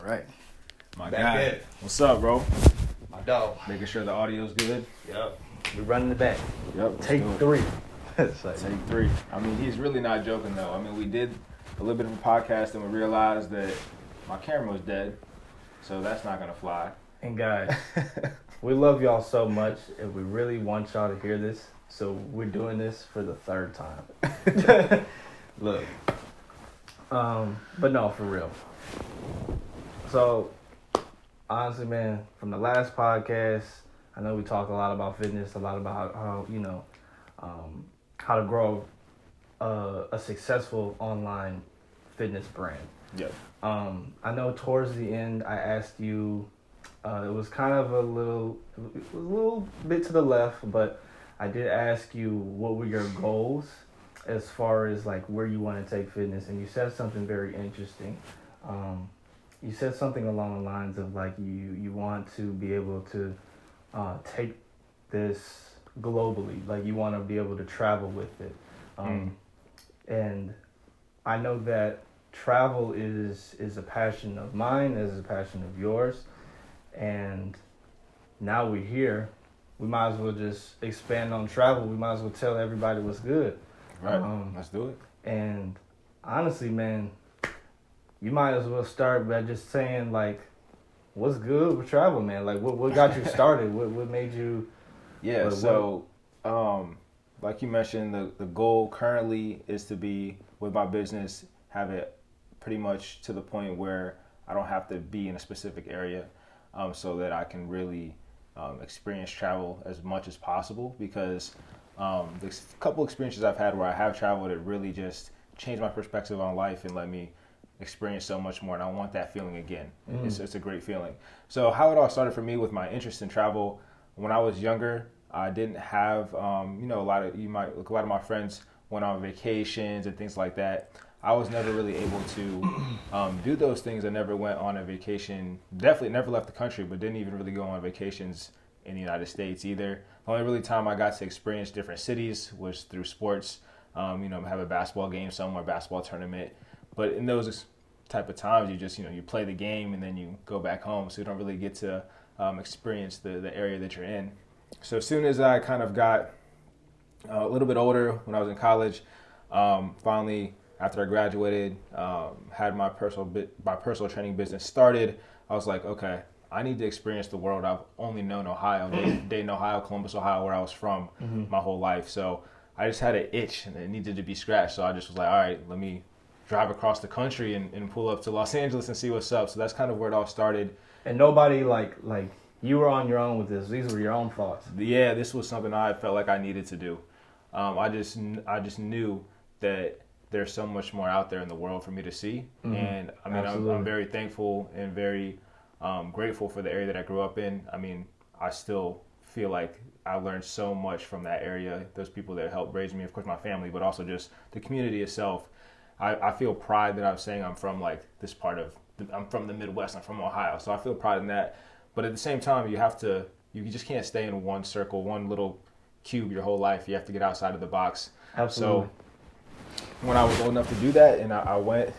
right. My Back guy. in. What's up, bro? My dog. Making sure the audio's good. Yep. We're running it back. Yep. Take 3. Take 3. I mean, he's really not joking, though. I mean, we did a little bit of a podcast and we realized that my camera was dead. So that's not going to fly. And guys, we love y'all so much and we really want y'all to hear this. So we're doing this for the 3rd time. Look. But no, for real. So, honestly, man, from the last podcast, I know we talked a lot about fitness, a lot about how how to grow a successful online fitness brand. Yep. I know towards the end I asked you, it was kind of a little bit to the left, but I did ask you what were your goals as far as like where you want to take fitness, and you said something very interesting. You said something along the lines of like you want to be able to take this globally, like you want to be able to travel with it. And I know that travel is a passion of mine, is a passion of yours, and now we're here. We might as well just expand on travel. We might as well tell everybody what's good. Right. Let's do it. And honestly, man, you might as well start by just saying, like, what's good with travel, man? Like, what got you started? What made you... Yeah, like you mentioned, the goal currently is to be, with my business, have it pretty much to the point where I don't have to be in a specific area so that I can really experience travel as much as possible, because the couple experiences I've had where I have traveled, it really just changed my perspective on life and let me experience so much more, and I want that feeling again. It's a great feeling. So how it all started for me with my interest in travel, when I was younger, I didn't have a lot of my friends went on vacations and things like that. I was never really able to do those things. I never went on a vacation, definitely never left the country, but didn't even really go on vacations in the United States either. The only really time I got to experience different cities was through sports. Have a basketball game somewhere, basketball tournament. But in those type of times, you just, you play the game and then you go back home. So you don't really get to experience the area that you're in. So as soon as I kind of got a little bit older, when I was in college, finally, after I graduated, had my personal training business started, I was like, okay, I need to experience the world. I've only known Ohio, Dayton, Ohio, Columbus, Ohio, where I was from my whole life. So I just had an itch and it needed to be scratched. So I just was like, all right, let me drive across the country and pull up to Los Angeles and see what's up. So that's kind of where it all started. And nobody like you were on your own with this. These were your own thoughts. Yeah, this was something I felt like I needed to do. I just knew that there's so much more out there in the world for me to see. And I mean, I'm very thankful and very grateful for the area that I grew up in. I mean, I still feel like I learned so much from that area. Those people that helped raise me, of course, my family, but also just the community itself. I feel pride that I'm saying I'm from like this part of, I'm from the Midwest, I'm from Ohio. So I feel pride in that. But at the same time, you just can't stay in one circle, one little cube your whole life. You have to get outside of the box. Absolutely. So when I was old enough to do that, and I went,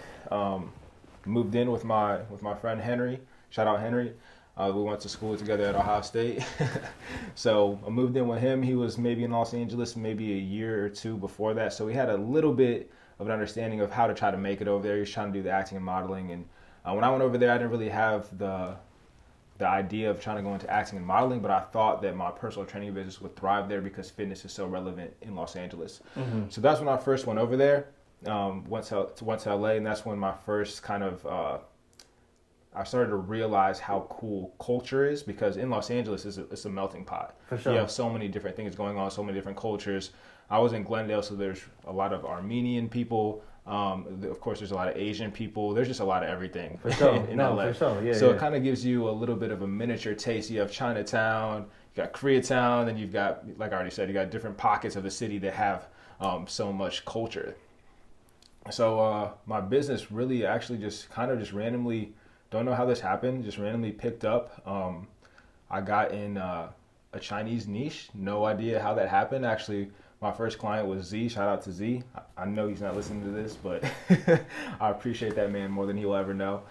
moved in with my friend Henry. Shout out Henry. We went to school together at Ohio State. So I moved in with him. He was maybe in Los Angeles maybe a year or two before that. So we had a little bit of an understanding of how to try to make it over there. He was trying to do the acting and modeling. And when I went over there, I didn't really have the idea of trying to go into acting and modeling, but I thought that my personal training business would thrive there because fitness is so relevant in Los Angeles. So that's when I first went over there, went to LA, and that's when my first kind of I started to realize how cool culture is, because in Los Angeles it's a melting pot. For sure. You have so many different things going on, so many different cultures. I was in Glendale, so there's a lot of Armenian people. Of course, there's a lot of Asian people. There's just a lot of everything. For sure. in LA. For sure. Yeah. So it kind of gives you a little bit of a miniature taste. You have Chinatown, you got Koreatown, and you've got, like I already said, you got different pockets of the city that have so much culture. So my business really actually just randomly, don't know how this happened, just randomly picked up. I got in a Chinese niche. No idea how that happened. Actually, my first client was Z. Shout out to Z. I know he's not listening to this, but I appreciate that man more than he'll ever know.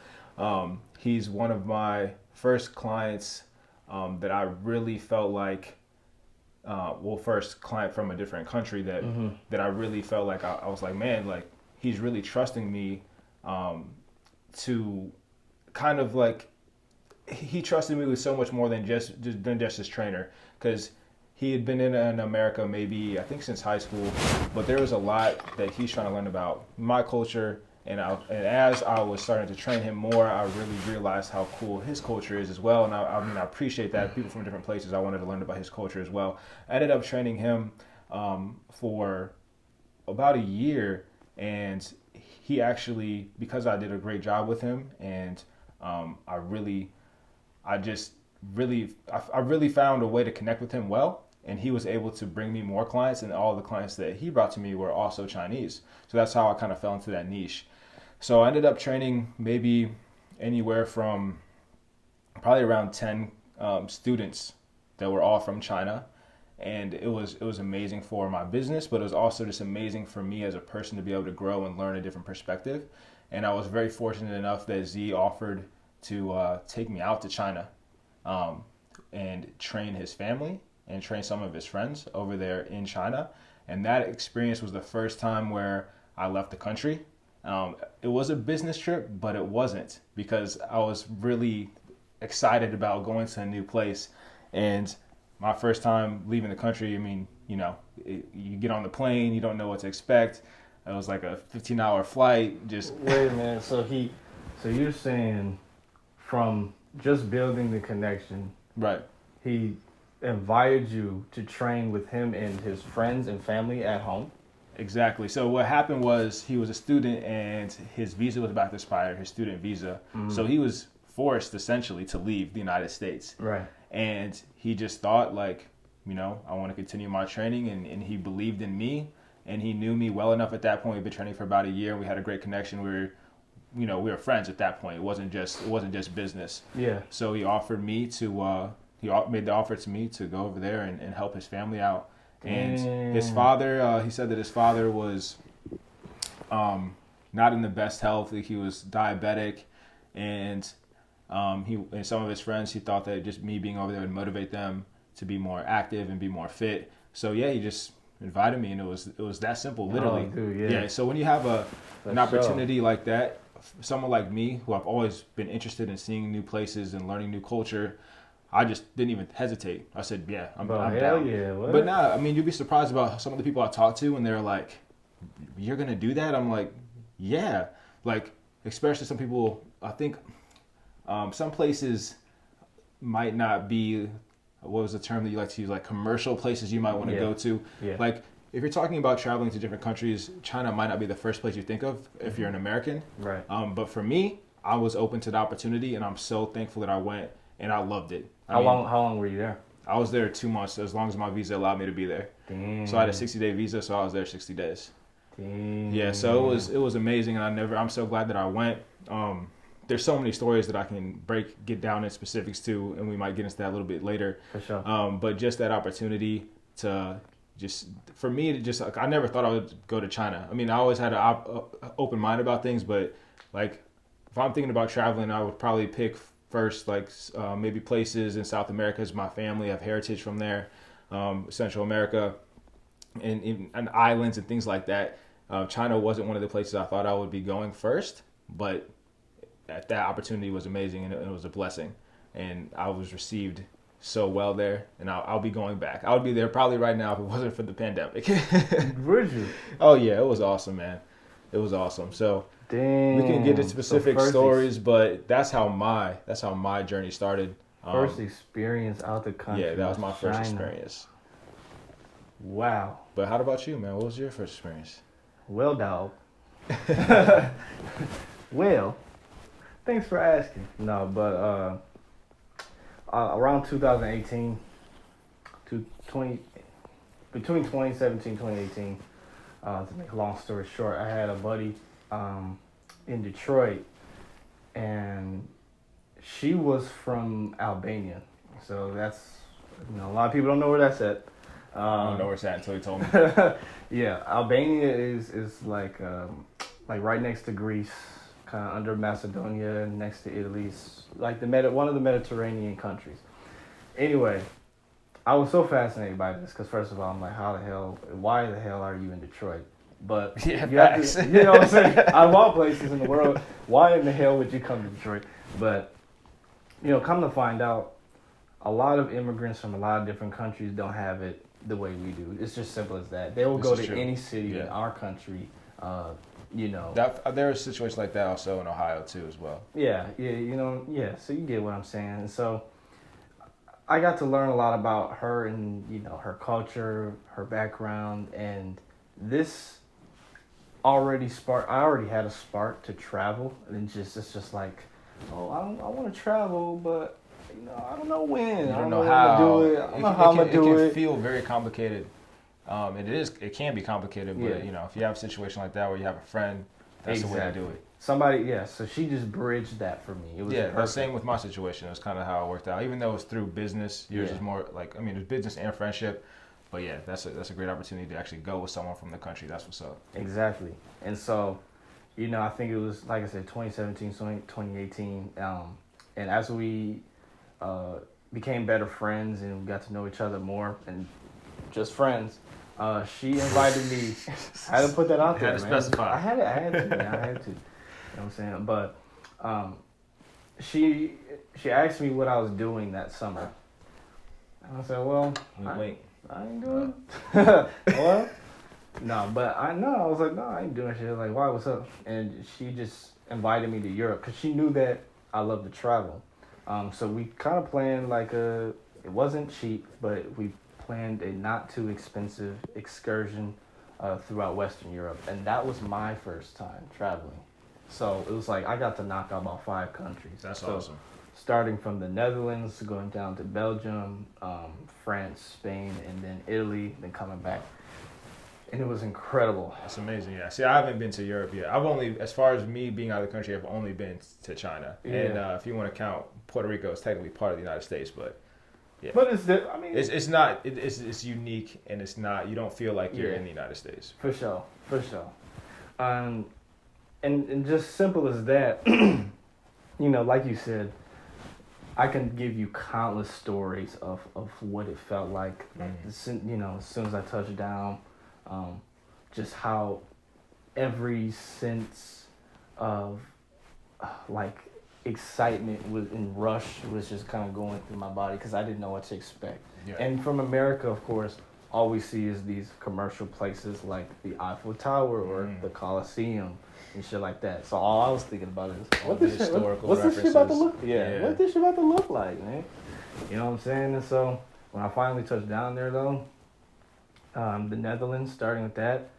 He's one of my first clients that I really felt like, first client from a different country that I really felt like I was like, man, like he's really trusting me to kind of like, he trusted me with so much more than just his trainer, because he had been in America maybe I think since high school, but there was a lot that he's trying to learn about my culture. And as I was starting to train him more, I really realized how cool his culture is as well. And I mean, I appreciate that. People from different places, I wanted to learn about his culture as well. I ended up training him for about a year, and he actually, because I did a great job with him, and I really found a way to connect with him well. And he was able to bring me more clients, and all the clients that he brought to me were also Chinese. So that's how I kind of fell into that niche. So I ended up training maybe anywhere from probably around 10 students that were all from China. And it was amazing for my business, but it was also just amazing for me as a person to be able to grow and learn a different perspective. And I was very fortunate enough that Z offered to take me out to China and train his family and train some of his friends over there in China. And that experience was the first time where I left the country. It was a business trip, but it wasn't, because I was really excited about going to a new place. And my first time leaving the country, I mean, you know, you get on the plane, you don't know what to expect. It was like a 15-hour flight. Just wait a minute. So you're saying from just building the connection, right? He invited you to train with him and his friends and family at home? Exactly. So what happened was, he was a student and his visa was about to expire, his student visa. So he was forced essentially to leave the United States. Right. And he just thought like, you know, I want to continue my training, and he believed in me, and he knew me well enough at that point. We'd been training for about a year, and we had a great connection. We were friends at that point. It wasn't just business. Yeah. So he offered me to he made the offer to me to go over there and help his family out. And his father, he said that his father was not in the best health. He was diabetic, and he and some of his friends, he thought that just me being over there would motivate them to be more active and be more fit. So yeah, he just invited me, and it was that simple, literally. Oh, dude, yeah. So when you have an opportunity like that, someone like me, who I've always been interested in seeing new places and learning new culture, I just didn't even hesitate. I said, yeah, I'm down. Yeah, what? But nah, I mean, you'd be surprised about some of the people I talk to, and they're like, you're going to do that? I'm like, yeah. Like, especially some people, I think some places might not be, what was the term that you like to use, like commercial places you might want to go to. Yeah. Like, if you're talking about traveling to different countries, China might not be the first place you think of if you're an American. Right. But for me, I was open to the opportunity, and I'm so thankful that I went, and I loved it. How long were you there? I was there 2 months, as long as my visa allowed me to be there. Damn. So I had a 60-day visa, so I was there 60 days. Damn. Yeah, so it was amazing, and I'm so glad that I went. There's so many stories that I can get down in specifics to, and we might get into that a little bit later. For sure. But just that opportunity to for me to just, like, I never thought I would go to China. I mean, I always had an open mind about things, but like, if I'm thinking about traveling, I would probably pick first, like, maybe places in South America, as my family have heritage from there, Central America, and islands and things like that. China wasn't one of the places I thought I would be going first, but that opportunity was amazing, and it was a blessing, and I was received so well there, and I'll be going back. I would be there probably right now if it wasn't for the pandemic. Would you? Oh yeah, it was awesome, man. It was awesome. So damn, we can get into specific stories, but that's how my journey started. First experience out the country. Yeah, that was my first China. experience. Wow. But how about you, man? What was your first experience? Well, dog. Well, thanks for asking. No, but around 2018 between 2017 and 2018, to make a long story short, I had a buddy in Detroit, and she was from Albania. So that's, a lot of people don't know where that's at. I don't know where it's at until you told me. Yeah, Albania is like right next to Greece. kind of under Macedonia, next to Italy, like one of the Mediterranean countries. Anyway, I was so fascinated by this because first of all, I'm like, why the hell are you in Detroit? But Yeah, you have to, you know what I'm saying? Out of all places in the world, why in the hell would you come to Detroit? But come to find out, a lot of immigrants from a lot of different countries don't have it the way we do. It's just simple as that. They will go to any city in our country. There are situations like that also in Ohio too as well. Yeah. So you get what I'm saying. And so I got to learn a lot about her and her culture, her background, and this I already had a spark to travel, and it's just like, I want to travel, but I don't know when. I don't know how to do it. I don't know how I'm gonna do it. It can feel very complicated. It can be complicated, but if you have a situation like that where you have a friend, that's the way to do it. So she just bridged that for me. It was the same with my situation. It was kind of how it worked out. Even though it was through business, yours is more like, it's business and friendship. But yeah, that's a great opportunity to actually go with someone from the country. That's what's up. Exactly. And so, I think it was, like I said, 2017, 2018. And as we became better friends and we got to know each other more and just friends, she invited me. I had to put that out there, man. Specify. I had to, man. I had to. You know what I'm saying? But she asked me what I was doing that summer. And I said, well, I ain't doing it. Well, no, but I was like, no, I ain't doing shit. Like, why, what's up? And she just invited me to Europe because she knew that I love to travel. So we kind of planned it wasn't cheap, but we planned a not too expensive excursion throughout Western Europe. And that was my first time traveling. So it was like I got to knock out about 5 countries. That's awesome. Starting from the Netherlands, going down to Belgium, France, Spain, and then Italy, then coming back. And it was incredible. That's amazing, yeah. See, I haven't been to Europe yet. I've only, as far as me being out of the country, I've only been to China. Yeah. And if you want to count, Puerto Rico is technically part of the United States, but yeah. But it's not, it's unique, and it's not, you don't feel like you're in the United States. For sure. And just simple as that, like you said, I can give you countless stories of what it felt like, as soon as I touched down, just how every sense of excitement and rush was just kind of going through my body because I didn't know what to expect. Yeah. And from America, of course, all we see is these commercial places like the Eiffel Tower or the Coliseum and shit like that. So all I was thinking about is what's this shit about to look? What's this shit about to look like, man? You know what I'm saying? And so when I finally touched down there, though, the Netherlands, starting with that,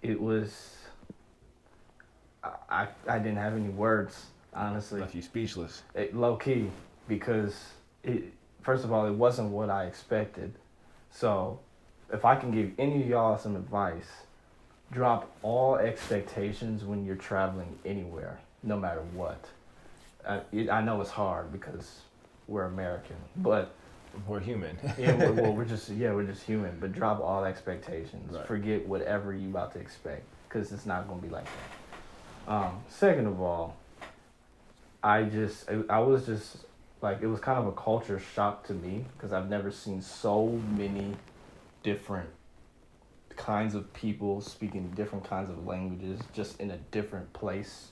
it was I didn't have any words, honestly. Left you speechless. Low key, because first of all, it wasn't what I expected. So if I can give any of y'all some advice, drop all expectations when you're traveling anywhere, no matter what. I know it's hard because we're American, but we're human. we're just human. But drop all expectations. Right. Forget whatever you about to expect, because it's not gonna be like that. Second of all, I was just like, it was kind of a culture shock to me because I've never seen so many different kinds of people speaking different kinds of languages just in a different place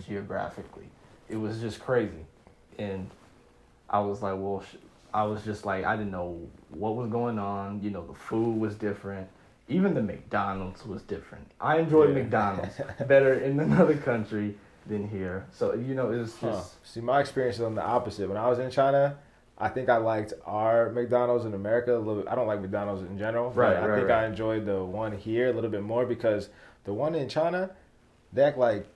geographically. It was just crazy. And I was like, I didn't know what was going on. The food was different. Even the McDonald's was different. I enjoyed McDonald's better in another country than here. So, it was just... See, my experience is on the opposite. When I was in China, I think I liked our McDonald's in America a little bit. I don't like McDonald's in general. Right, I think I enjoyed the one here a little bit more because the one in China, they act like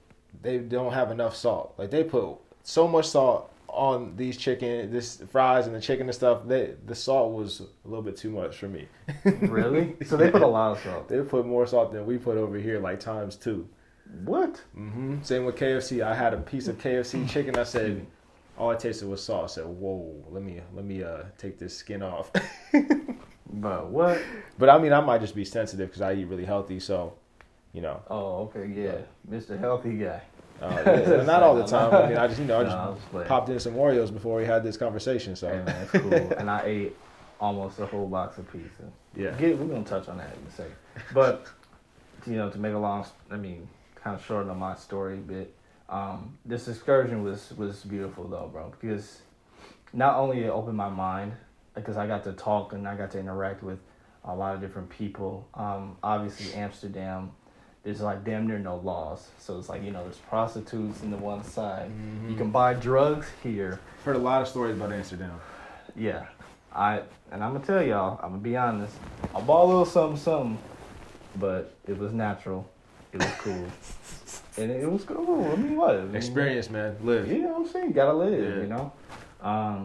they don't have enough salt. Like, they put so much salt on this fries and the chicken and stuff. The salt was a little bit too much for me. Really? So they put a lot of salt. They put more salt than we put over here, like times 2. What? Mm-hmm. Same with KFC. I had a piece of KFC chicken. I said, all I tasted was salt. I said, whoa, let me take this skin off. But what? But I mean, I might just be sensitive because I eat really healthy, so, Oh, okay, yeah. Mr. Healthy guy. Yeah, not all the time. I mean, I just I just playing. popped in some Oreos before we had this conversation. So Hey man, it's cool. And I ate almost a whole box of pizza. yeah, We're gonna touch on that in a second. But to make a kind of shorten on my story a bit. This excursion was beautiful though, bro, because not only it opened my mind because I got to talk and I got to interact with a lot of different people. Obviously Amsterdam, there's like damn near no laws, so it's like there's prostitutes in the one side. You can buy drugs here. I've heard a lot of stories about Amsterdam. Yeah, I'm gonna tell y'all. I'm gonna be honest. I bought a little something, but it was natural. It was cool. And it was cool. I mean, what? Experience, man. Live. You know what I'm saying? Gotta live, Yeah.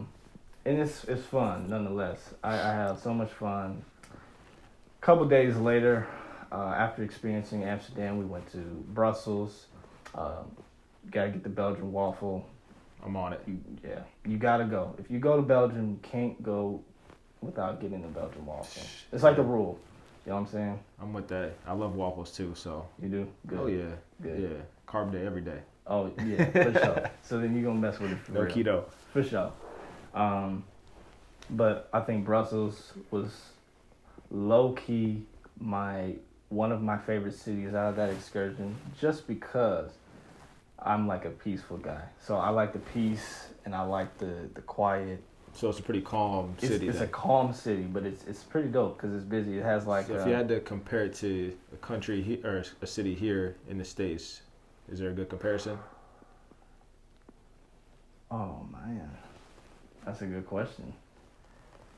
And it's fun, nonetheless. I had so much fun. A couple days later, after experiencing Amsterdam, we went to Brussels. Gotta get the Belgian waffle. I'm on it. You gotta go. If you go to Belgium, you can't go without getting the Belgian waffle. It's like the rule. You know what I'm saying? I'm with that. I love waffles too, so. You do? Good. Oh yeah. Good. Yeah. Carb day every day. Oh yeah, for sure. So then you're gonna mess with it for No real. keto. For sure. But I think Brussels was low key one of my favorite cities out of that excursion, just because I'm like a peaceful guy. So I like the peace and I like the quiet. So it's a pretty calm city. It's a calm city, but it's pretty dope because it's busy. It has like. So if you had to compare it to a country or a city here in the States, is there a good comparison? Oh man, that's a good question.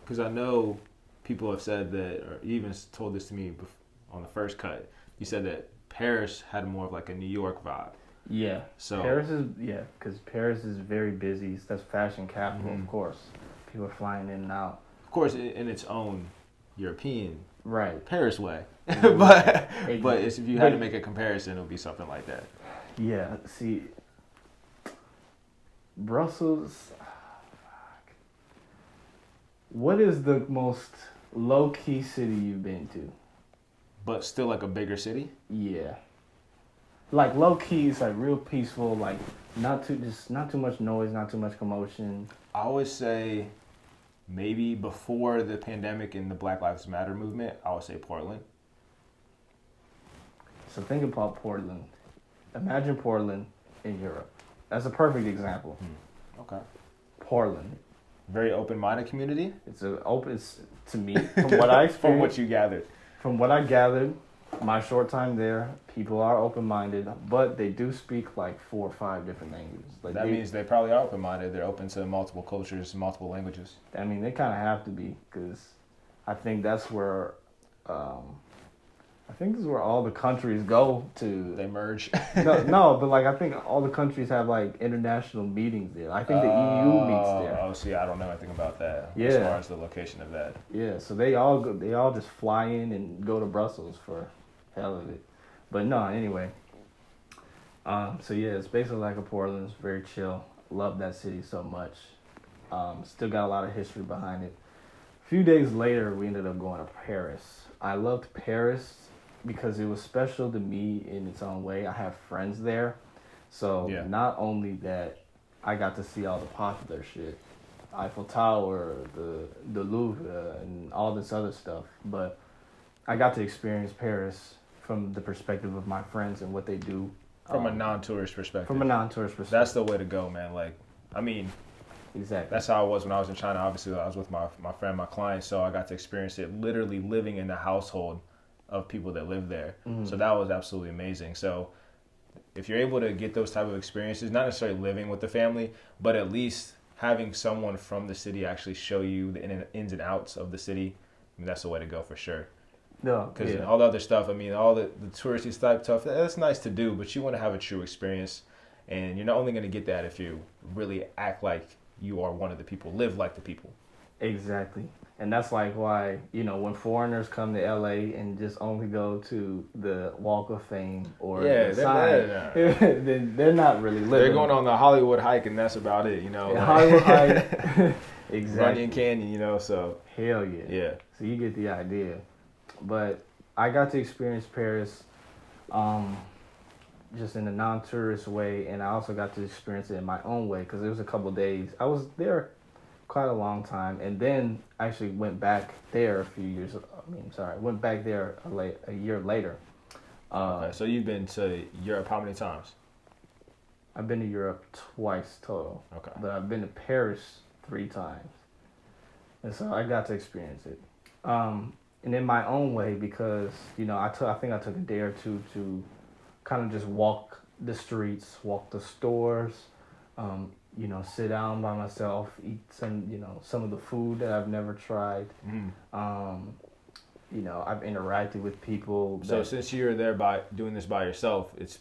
Because I know people have said that, or even told this to me on the first cut. You said that Paris had more of like a New York vibe. Yeah. So because Paris is very busy. That's fashion capital, of course. People are flying in and out. Of course, in its own European Paris way. Mm-hmm. but if you had to make a comparison, it would be something like that. Yeah. See, Brussels. What is the most low key city you've been to? But still like a bigger city? Yeah. Like low key, it's like real peaceful, like not too much noise, not too much commotion. I always say maybe before the pandemic and the Black Lives Matter movement, I would say Portland. So think about Portland. Imagine Portland in Europe. That's a perfect example. Okay. Portland. Very open-minded community? It's to me, from what I experienced. From what you gathered. From what I gathered, my short time there, people are open-minded, but they do speak like 4 or 5 different languages. Like that means they probably are open-minded. They're open to multiple cultures, multiple languages. I mean, they kind of have to be, because I think that's where, this is where all the countries go to. They merge. no, but like I think all the countries have like international meetings there. I think the EU meets there. Oh, see, I don't know anything about that. Yeah. As far as the location of that. Yeah, so they all just fly in and go to Brussels for hell of it. But no, anyway. So yeah, it's basically like a Portland. It's very chill. Love that city so much. Still got a lot of history behind it. A few days later, we ended up going to Paris. I loved Paris because it was special to me in its own way. I have friends there. So not only that, I got to see all the popular shit. Eiffel Tower, the Louvre, and all this other stuff. But I got to experience Paris from the perspective of my friends and what they do. From a non-tourist perspective. That's the way to go, man. Like, I mean, exactly. That's how I was when I was in China. Obviously, I was with my friend, my client, so I got to experience it literally living in the household of people that live there. Mm-hmm. So that was absolutely amazing. So if you're able to get those type of experiences, not necessarily living with the family, but at least having someone from the city actually show you the ins and outs of the city, I mean, that's the way to go for sure. No, because all the other stuff, I mean, all the touristy type stuff, that's nice to do, but you want to have a true experience, and you're not only going to get that if you really act like you are one of the people, live like the people. Exactly. And that's like why, when foreigners come to LA and just only go to the Walk of Fame or the sign, then they're not really living. They're going on the Hollywood hike and that's about it, Hollywood hike. Exactly. Runyon Canyon, so. Hell yeah. Yeah. So you get the idea. But I got to experience Paris. just in a non-tourist way, and I also got to experience it in my own way because it was a couple of days. I was there quite a long time, and then actually went back there a few years. Went back there a year later. Okay, so you've been to Europe how many times? I've been to Europe twice total. Okay. But I've been to Paris 3 times, and so I got to experience it. And in my own way, because I think I took a day or two to kind of just walk the streets, walk the stores, sit down by myself, eat some of the food that I've never tried. I've interacted with people. So since you're there by doing this by yourself, it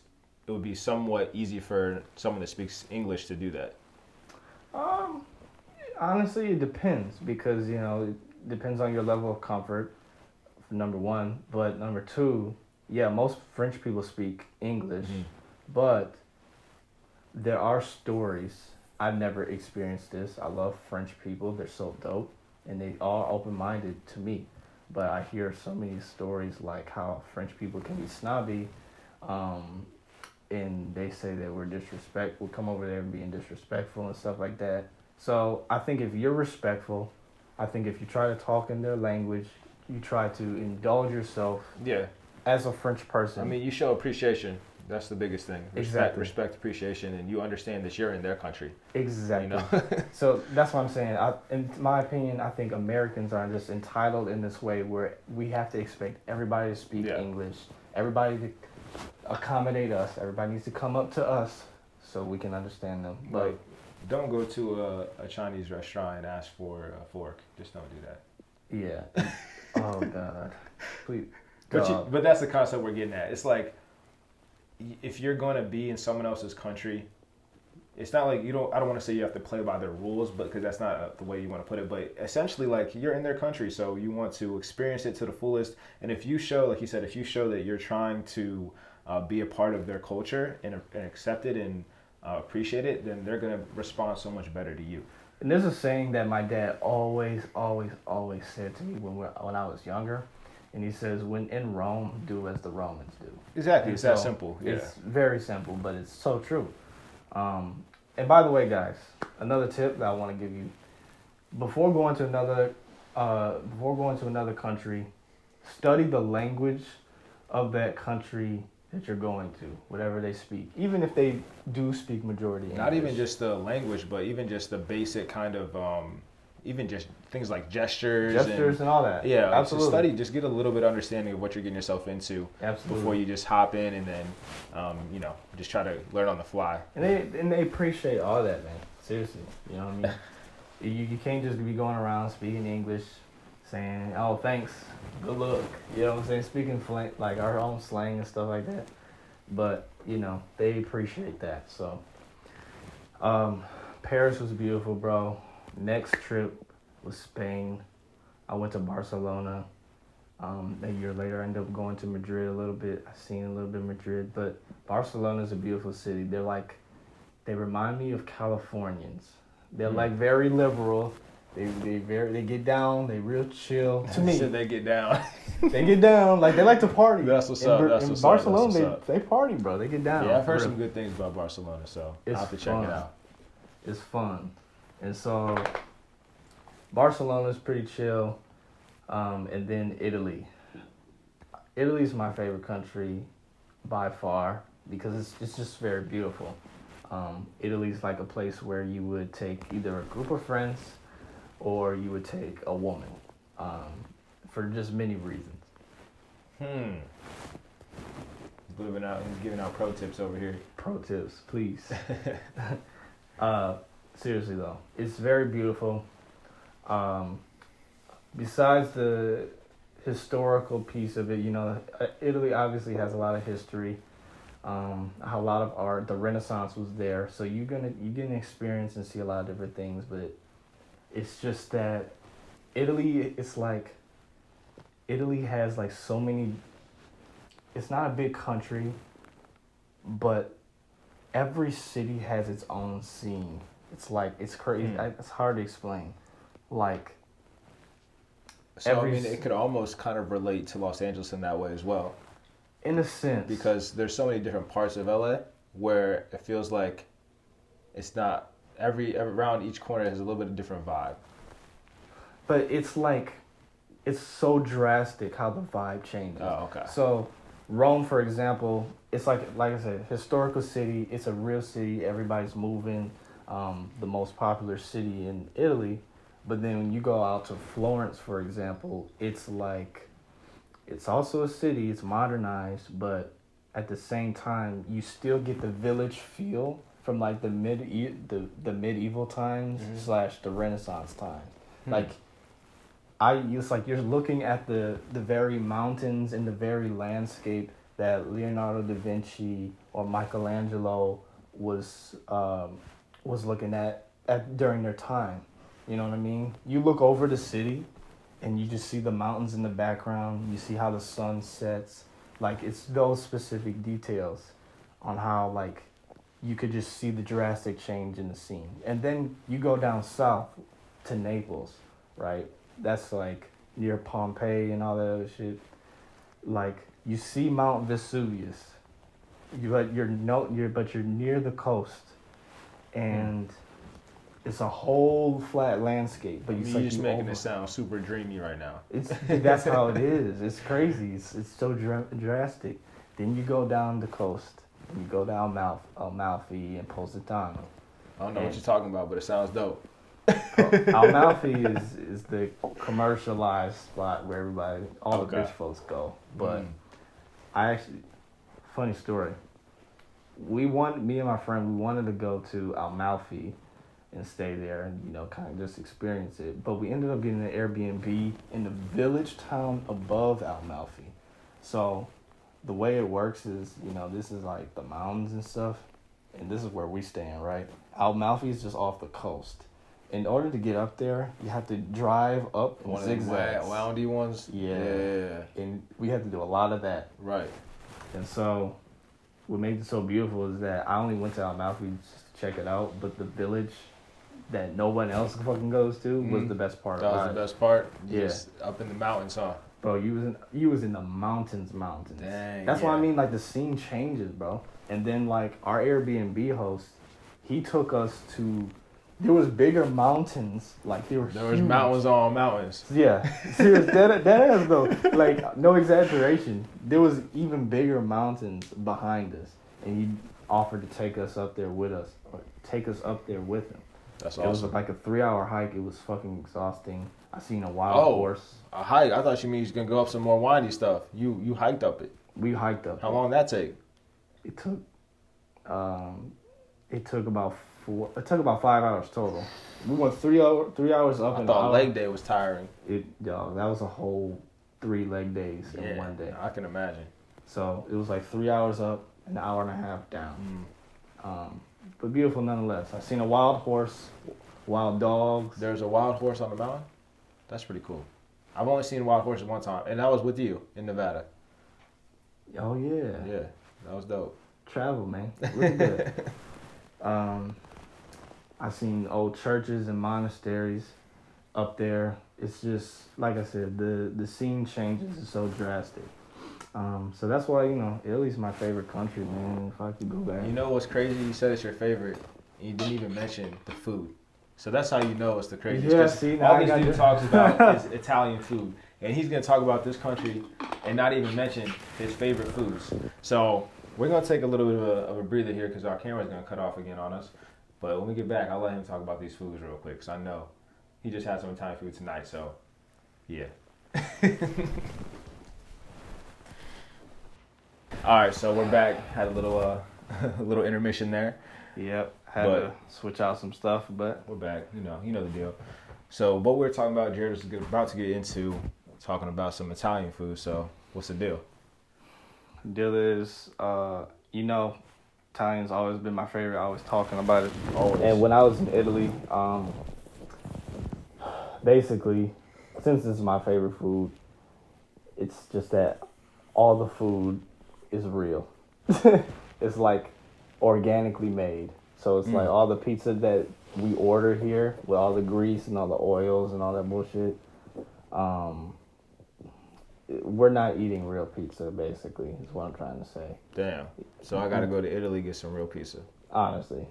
would be somewhat easy for someone that speaks English to do that. Honestly, it depends because it depends on your level of comfort. Number one, but number two, yeah, most French people speak English, but there are stories. I've never experienced this. I love French people. They're so dope, and they are open-minded to me. But I hear so many stories like how French people can be snobby, and they say that we'll come over there and being disrespectful and stuff like that. So I think if you're respectful, I think if you try to talk in their language, you try to indulge yourself. Yeah. As a French person. I mean, you show appreciation. That's the biggest thing. Respect, appreciation, and you understand that you're in their country. Exactly. So that's what I'm saying. In my opinion, I think Americans are just entitled in this way where we have to expect everybody to speak English, everybody to accommodate us, everybody needs to come up to us so we can understand them. But don't go to a Chinese restaurant and ask for a fork. Just don't do that. Yeah. Oh God. Please. But that's the concept we're getting at. It's like, if you're going to be in someone else's country, it's not like I don't want to say you have to play by their rules, but because that's not the way you want to put it. But essentially, like, you're in their country, so you want to experience it to the fullest. And if you show, like you said, if you show that you're trying to be a part of their culture and accept it and appreciate it, then they're going to respond so much better to you. And there's a saying that my dad always said to me when I was younger. And he says, when in Rome, do as the Romans do. Exactly. And it's that simple. Yeah. It's very simple, but it's so true. And by the way, guys, another tip that I want to give you. Before going to another country, study the language of that country that you're going to, whatever they speak. Even if they do speak majority English. Not even just the language, but even just the basic kind of... even just things like gestures and all that. Yeah, absolutely. Study, just get a little bit of understanding of what you're getting yourself into. Absolutely. Before you just hop in and then, just try to learn on the fly. And they appreciate all that, man. Seriously, you know what I mean? you can't just be going around speaking English, saying, "Oh, thanks, good luck." You know what I'm saying? Speaking like our own slang and stuff like that. But they appreciate that. So, Paris was beautiful, bro. Next trip was Spain. I went to Barcelona. A year later, I ended up going to Madrid a little bit. I've seen a little bit of Madrid, but Barcelona is a beautiful city. They remind me of Californians. They're like very liberal. They get down. They real chill. To me, they get down. They get down. Like, they like to party. That's what's up. In Barcelona, they party, bro. They get down. Yeah, I've heard some good things about Barcelona, so I'll have to check it out. It's fun. And so Barcelona's pretty chill. And then Italy. Italy's my favorite country by far because it's just very beautiful. Italy's like a place where you would take either a group of friends or you would take a woman for just many reasons. He's giving out pro tips over here. Pro tips, please. Seriously though, it's very beautiful. Besides the historical piece of it, Italy obviously has a lot of history, a lot of art. The Renaissance was there, so you're gonna experience and see a lot of different things. But it's just that Italy has like so many. It's not a big country, but every city has its own scene. It's crazy. It's hard to explain. So it could almost kind of relate to Los Angeles in that way as well. In a sense. Because there's so many different parts of LA where it feels like it's not every around each corner has a little bit of different vibe. But it's like it's so drastic how the vibe changes. Oh, okay. So Rome, for example, it's like I said, historical city. It's a real city. Everybody's moving. The most popular city in Italy. But then when you go out to Florence, for example, it's like it's also a city. It's modernized, but at the same time, you still get the village feel from like the medieval times / the Renaissance times. Like it's like you're looking at the very mountains and the very landscape that Leonardo da Vinci or Michelangelo was looking at during their time. You know what I mean? You look over the city and you just see the mountains in the background. You see how the sun sets. Like, it's those specific details on how, like, you could just see the drastic change in the scene. And then you go down south to Naples, right? That's, like, near Pompeii and all that other shit. Like, you see Mount Vesuvius. But you're near the coast. And it's a whole flat landscape, but You're just making it sound super dreamy right now. That's how it is. It's crazy. It's so drastic. Then you go down the coast. And you go down Amalfi and Positano. I don't know what you're talking about, but it sounds dope. Amalfi is the commercialized spot where all the rich folks go. But funny story. Me and my friend, we wanted to go to Amalfi and stay there and, kind of just experience it. But we ended up getting an Airbnb in the village town above Amalfi. So the way it works is, this is like the mountains and stuff. And this is where we staying, right? Amalfi is just off the coast. In order to get up there, you have to drive up in zigzags. Woundy ones? Yeah. And we had to do a lot of that. Right. And so what made it so beautiful is that I only went to Amalfi just to check it out, but the village that no one else fucking goes to was the best part. That was the best part? Yeah. Just up in the mountains, huh? Bro, you was in the mountains. Dang. That's why I mean, like, the scene changes, bro. And then, like, our Airbnb host, he took us to, there was bigger mountains. Like, there was mountains on mountains. Yeah. Serious. that is, though. Like, no exaggeration. There was even bigger mountains behind us. And he offered to take us up there with him. That's awesome. It was like a 3-hour hike. It was fucking exhausting. I seen a wild horse. A hike? I thought you mean you was going to go up some more windy stuff. You hiked up it. We hiked up. How long did that take? It took about 5 hours total. We went 3 hours up. I thought leg day was tiring. That was a whole 3 leg days in one day. I can imagine. So it was like 3 hours up, an hour and a half down. But beautiful nonetheless. I seen a wild horse, wild dogs. There's a wild horse on the mountain? That's pretty cool. I've only seen wild horses one time, and that was with you in Nevada. Oh, yeah. Yeah, that was dope. Travel, man. Really good. I seen old churches and monasteries up there. It's just, like I said, the scene changes is so drastic. So that's why, Italy's my favorite country, man, if I could go back. You know what's crazy? You said it's your favorite, and you didn't even mention the food. So that's how you know it's the craziest. Yeah, see, all this dude talks about is Italian food. And he's going to talk about this country and not even mention his favorite foods. So we're going to take a little bit of a breather here because our camera's going to cut off again on us. But when we get back, I'll let him talk about these foods real quick because I know he just had some Italian food tonight. So, yeah. All right, so we're back. Had a little intermission there. Yep, had to switch out some stuff, but we're back. You know the deal. So what we're talking about, Jared is about to get into talking about some Italian food. So what's the deal? Deal is, Italian's always been my favorite. Always talking about it. Always. And when I was in Italy, basically, since it's my favorite food, it's just that all the food is real. It's like organically made. So it's like all the pizza that we order here with all the grease and all the oils and all that bullshit. we're not eating real pizza. Basically, is what I'm trying to say. Damn. So I got to go to Italy get some real pizza. Honestly,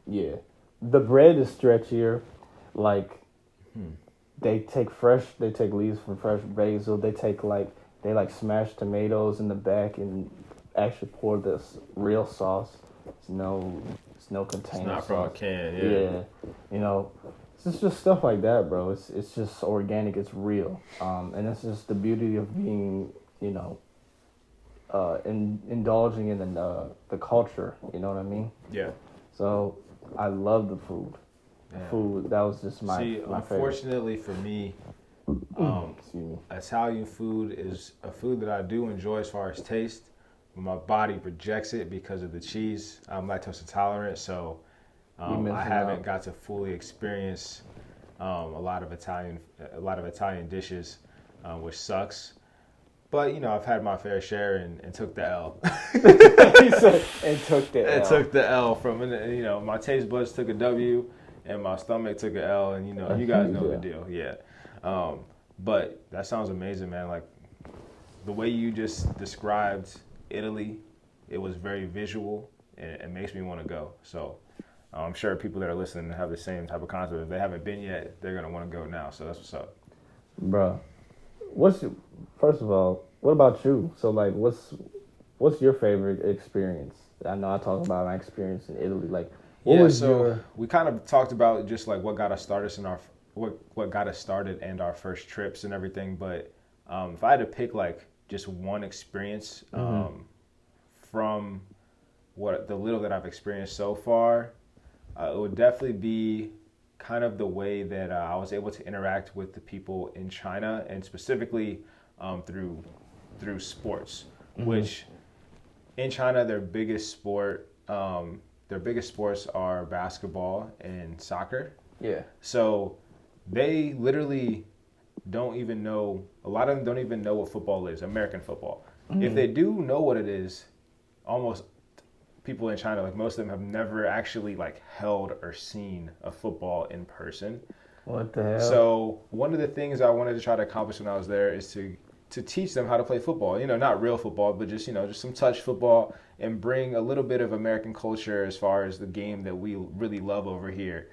yeah. The bread is stretchier. Like they take leaves from fresh basil. They smash tomatoes in the back and actually pour this real sauce. It's no container. It's not sauce. from a can. Yeah, you know, it's just stuff like that, bro. It's just organic. It's real. And it's just the beauty of being, indulging in the culture. You know what I mean? Yeah. So I love the food. Yeah. Food, that was just my unfortunately for me, excuse me. Italian food is a food that I do enjoy as far as taste. My body rejects it because of the cheese. I'm lactose intolerant, so I haven't got to fully experience a lot of Italian dishes, which sucks. But I've had my fair share and took the L. He said, and took the L. It took the L from my taste buds took a W, and my stomach took an L, and you guys know the deal, yeah. But that sounds amazing, man. Like the way you just described Italy, it was very visual, and it makes me want to go. So I'm sure people that are listening have the same type of concept. If they haven't been yet, they're gonna want to go now. So that's what's up, bro. First of all, what about you? So like, what's your favorite experience? I know I talked about my experience in Italy. Like, we kind of talked about just like what got us started in what got us started and our first trips and everything. But if I had to pick like just one experience from what the little that I've experienced so far, it would definitely be kind of the way that I was able to interact with the people in China, and specifically through sports, which in China their biggest sports are basketball and soccer. Yeah. So they literally don't even know. A lot of them don't even know what football is, American football. If they do know what it is, almost people in China, like most of them, have never actually like held or seen a football in person. What the hell? So one of the things I wanted to try to accomplish when I was there is to teach them how to play football. Not real football, but just some touch football, and bring a little bit of American culture as far as the game that we really love over here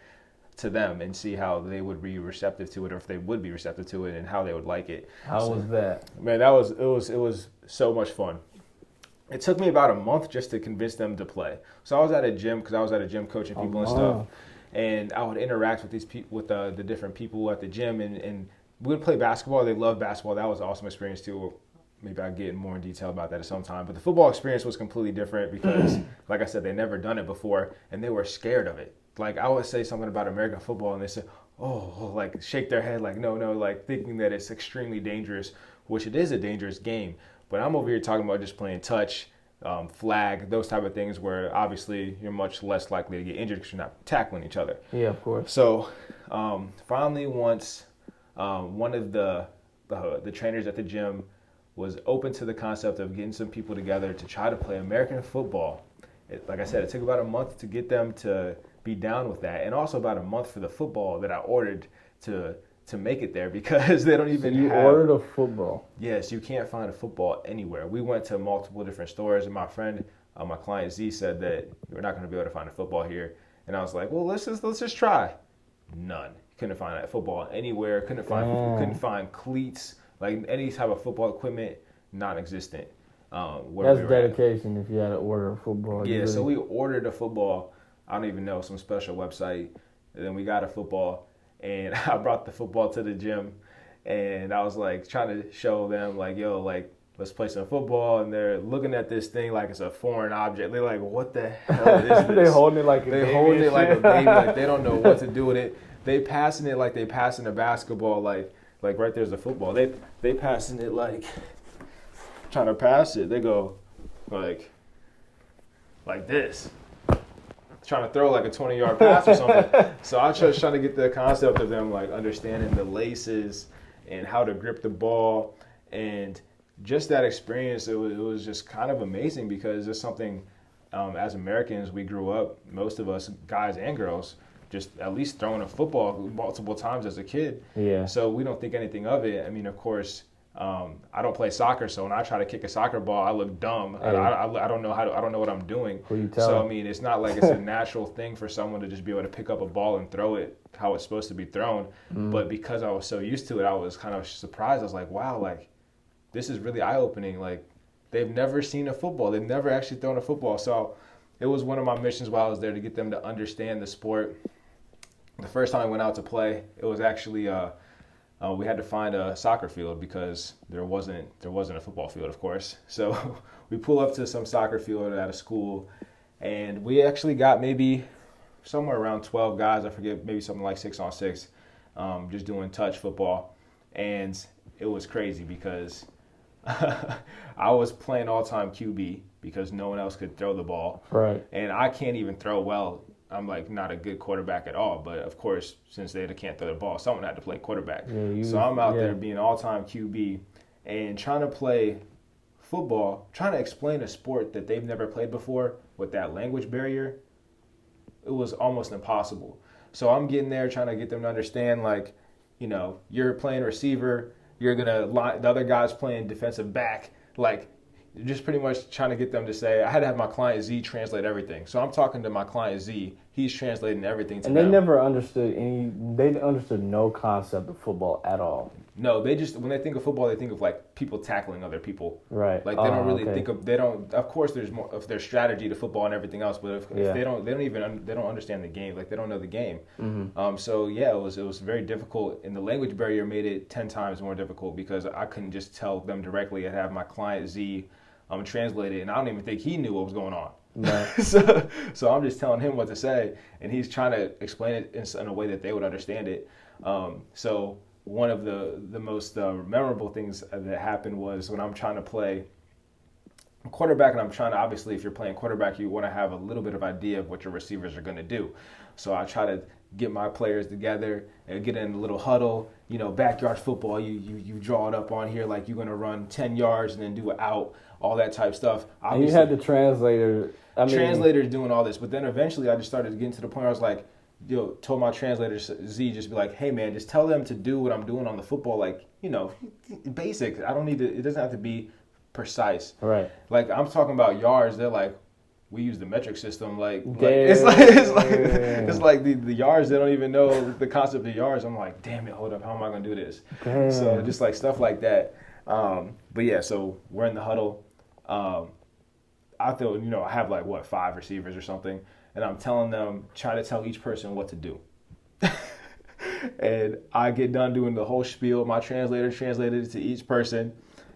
to them, and see how they would be receptive to it, or if they would be receptive to it, and how they would like it. How was that? Man, it was so much fun. It took me about a month just to convince them to play. So I was at a gym coaching people and stuff, and I would interact with the different people at the gym, and we would play basketball. They loved basketball. That was an awesome experience too. Maybe I'll get more in detail about that at some time. But the football experience was completely different because, like I said, they never done it before, and they were scared of it. Like I would say something about American football, and they said, "Oh," like shake their head, like no, like thinking that it's extremely dangerous, which it is a dangerous game. But I'm over here talking about just playing touch, flag, those type of things where obviously you're much less likely to get injured because you're not tackling each other. Yeah, of course. So finally, once one of the trainers at the gym was open to the concept of getting some people together to try to play American football. Like I said, it took about a month to get them to be down with that, and also about a month for the football that I ordered to make it there, because they don't even have... You ordered a football? Yes, you can't find a football anywhere. We went to multiple different stores, and my friend, my client Z, said that we're not going to be able to find a football here. And I was like, well, let's just try. None. Couldn't find that football anywhere. Couldn't find cleats, like any type of football equipment, non-existent. That's dedication if you had to order a football. Yeah, so we ordered a football. I don't even know, some special website. And then we got a football. And I brought the football to the gym, and I was like trying to show them like, yo, like let's play some football. And they're looking at this thing like it's a foreign object. They're like, what the hell is this? They holding it like a baby. They holding it like a baby. Like they don't know what to do with it. They passing it like they passing a basketball. Like right there's the football. They passing it like trying to pass it. They go like this. Trying to throw like a 20-yard pass or something. So I was just trying to get the concept of them like understanding the laces and how to grip the ball, and just that experience. It was just kind of amazing, because it's something as Americans we grew up, most of us guys and girls, just at least throwing a football multiple times as a kid. Yeah. So we don't think anything of it. I mean, of course, I don't play soccer, so when I try to kick a soccer ball, I look dumb. Hey. I don't know I don't know what I'm doing. Who you tell? So I mean, it's not like it's a natural thing for someone to just be able to pick up a ball and throw it how it's supposed to be thrown. But because I was so used to it, I was kind of surprised. I was like, wow, like this is really eye-opening. Like they've never seen a football. They've never actually thrown a football. So it was one of my missions while I was there to get them to understand the sport. The first time I went out to play, it was actually we had to find a soccer field because there wasn't a football field, of course. So we pull up to some soccer field at a school, and we actually got maybe somewhere around 12 guys. I forget, maybe something like 6-on-6, just doing touch football, and it was crazy because I was playing all-time QB because no one else could throw the ball, Right. and I can't even throw well. I'm like not a good quarterback at all, but of course, since they can't throw the ball, someone had to play quarterback. Yeah, so I'm out there being all-time QB and trying to play football, trying to explain a sport that they've never played before with that language barrier. It was almost impossible. So I'm getting there trying to get them to understand, like, you know, you're playing receiver, you're gonna the other guy's playing defensive back, like. Just pretty much trying to get them to say, I had to have my client Z translate everything. So I'm talking to my client Z. He's translating everything to them. And they never understood they understood no concept of football at all. No, they just, when they think of football, they think of like people tackling other people. Right. Like they don't really think of, of course there's more of their strategy to football and everything else, but if they don't understand the game, like they don't know the game. Mm-hmm. So yeah, it was very difficult, and the language barrier made it 10 times more difficult because I couldn't just tell them directly. I'd have my client Z translate it, and I don't even think he knew what was going on. Right. So I'm just telling him what to say, and he's trying to explain it in a way that they would understand it. So one of the most memorable things that happened was when I'm trying to play quarterback, and I'm trying to, obviously, if you're playing quarterback, you want to have a little bit of idea of what your receivers are going to do. So I try to get my players together and get in a little huddle. You know, backyard football, you draw it up on here like you're going to run 10 yards and then do an out, all that type stuff. And you had the translator. Translators doing all this, but then eventually I just started getting to the point where I was like, told my translator Z, just be like, hey man, just tell them to do what I'm doing on the football, like, you know, basic. I don't need to, it doesn't have to be precise. Right. Like I'm talking about yards, they're like, we use the metric system, like it's like the yards, they don't even know the concept of yards. I'm like, damn it, hold up, how am I gonna do this? Damn. So just like stuff like that. But yeah, so we're in the huddle. I feel, you know, I have like 5 receivers or something, and I'm telling them, try to tell each person what to do. And I get done doing the whole spiel. My translator translated it to each person,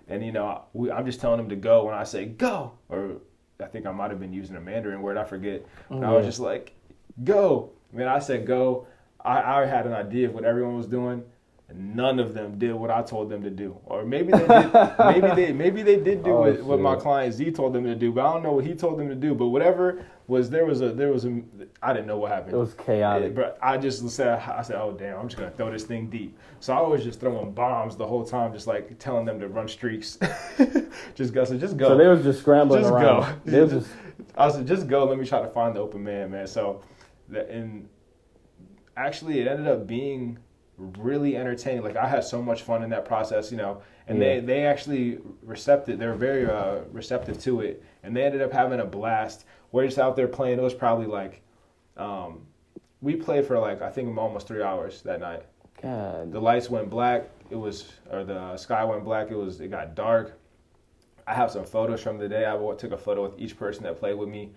and you know, I'm just telling them to go when I say go, or I think I might have been using a Mandarin word, I forget. But I was just like, go. When I said go, I had an idea of what everyone was doing. And none of them did what I told them to do, or maybe they did. maybe they did do what my client Z told them to do, but I don't know what he told them to do. But whatever was, there was a I didn't know what happened. It was chaotic. But I said, oh damn, I'm just gonna throw this thing deep. So I was just throwing bombs the whole time, just like telling them to run streaks. just go. So they was just scrambling just around. Go. I said, just go. Let me try to find the open man. So, and actually, it ended up being really entertaining. Like I had so much fun in that process, you know, and they actually they were very receptive to it, and they ended up having a blast. We're just out there playing. It was probably like we played for like, I think almost 3 hours that night. God. The lights went black, the sky went black, it got dark. I have some photos from the day. I took a photo with each person that played with me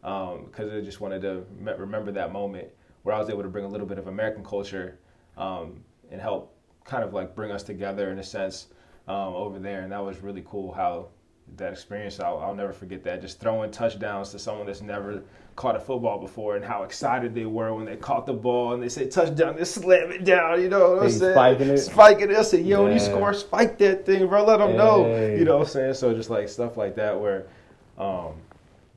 because I just wanted to remember that moment where I was able to bring a little bit of American culture and help kind of like bring us together in a sense over there. And that was really cool how that experience, I'll never forget that. Just throwing touchdowns to someone that's never caught a football before, and how excited they were when they caught the ball and they say touchdown, they slam it down, you know what I'm saying? Spiking it. I said, yo, when you score, spike that thing, bro, let them know. You know what I'm saying? So just like stuff like that where,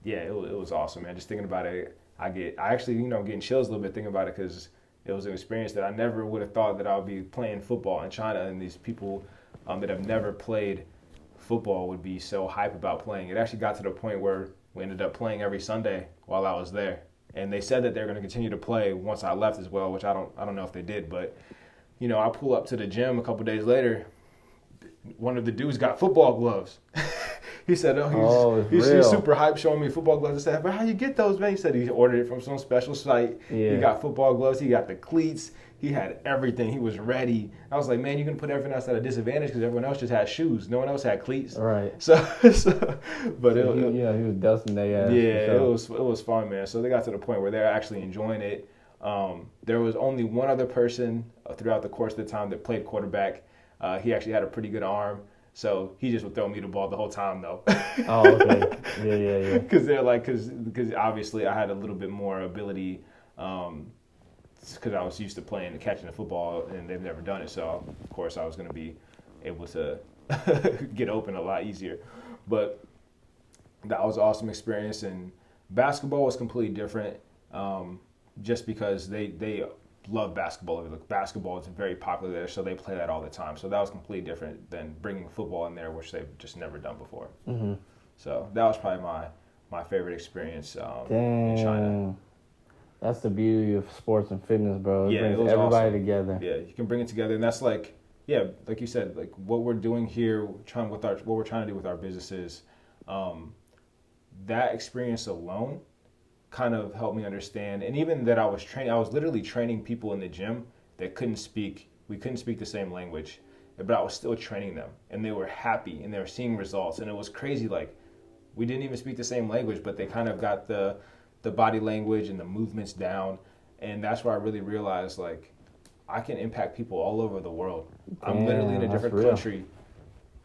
it was awesome, man. Just thinking about it, I actually, you know, getting chills a little bit thinking about it because it was an experience that I never would have thought that I would be playing football in China, and these people that have never played football would be so hype about playing. It actually got to the point where we ended up playing every Sunday while I was there, and they said that they're going to continue to play once I left as well, which I don't know if they did, but you know, I pull up to the gym a couple days later. one of the dudes got football gloves. He said, he's real. super hyped showing me football gloves. I said, but how you get those, man? He said he ordered it from some special site. Yeah. He got football gloves. He got the cleats. He had everything. He was ready. I was like, man, you can put everyone else at a disadvantage because everyone else just had shoes. No one else had cleats. Right. But he was dusting their ass. Yeah, it was fun, man. So they got to the point where they're actually enjoying it. There was only one other person throughout the course of the time that played quarterback. He actually had a pretty good arm. So he just would throw me the ball the whole time, though. Oh, okay. Yeah. Because they're like, because obviously I had a little bit more ability, because I was used to playing and catching the football, and they've never done it. So of course I was going to be able to get open a lot easier. But that was an awesome experience, and basketball was completely different, just because they love basketball. Like, basketball is very popular there, so they play that all the time. So that was completely different than bringing football in there, which they've just never done before. Mm-hmm. So that was probably my favorite experience in China. That's the beauty of sports and fitness, bro. It brings was everybody awesome. together. Yeah, you can bring it together, and that's like you said, like what we're doing here, what we're trying to do with our businesses. That experience alone kind of helped me understand, and even that I was literally training people in the gym that we couldn't speak the same language, but I was still training them, and they were happy, and they were seeing results, and it was crazy. Like, we didn't even speak the same language, but they kind of got the body language and the movements down, and that's where I really realized, like, I can impact people all over the world. I'm literally in a different country,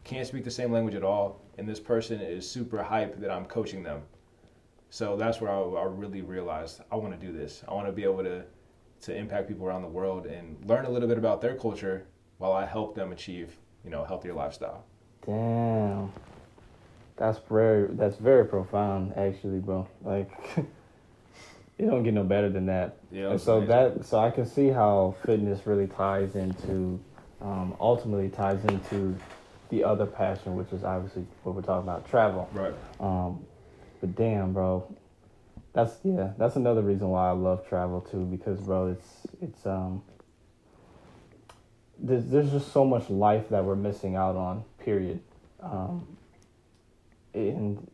can't speak the same language at all, and this person is super hyped that I'm coaching them. So that's where I really realized I want to do this. I want to be able to impact people around the world and learn a little bit about their culture while I help them achieve, a healthier lifestyle. Damn. That's very profound, actually, bro. Like, it don't get no better than that. Yeah. And so I can see how fitness really ties into, ultimately ties into the other passion, which is obviously what we're talking about, travel. Right. But damn, bro, that's another reason why I love travel too, because, bro, it's there's just so much life that we're missing out on, period. And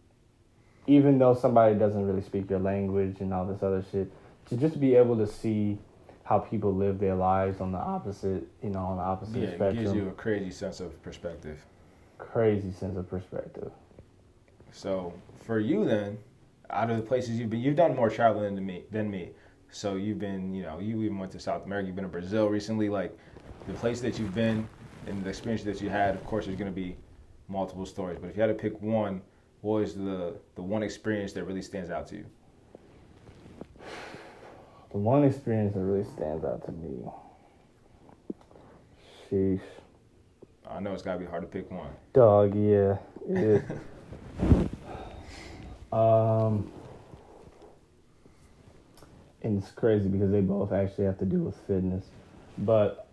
even though somebody doesn't really speak your language and all this other shit, to just be able to see how people live their lives on the opposite spectrum. It gives you a crazy sense of perspective. So for you then, out of the places you've done more traveling than me. So you've been, you even went to South America, you've been to Brazil recently. Like, the place that you've been and the experience that you had, of course, there's going to be multiple stories. But if you had to pick one, what is the one experience that really stands out to you? The one experience that really stands out to me. Sheesh. I know it's got to be hard to pick one. Dog, yeah. It is. And it's crazy because they both actually have to do with fitness. But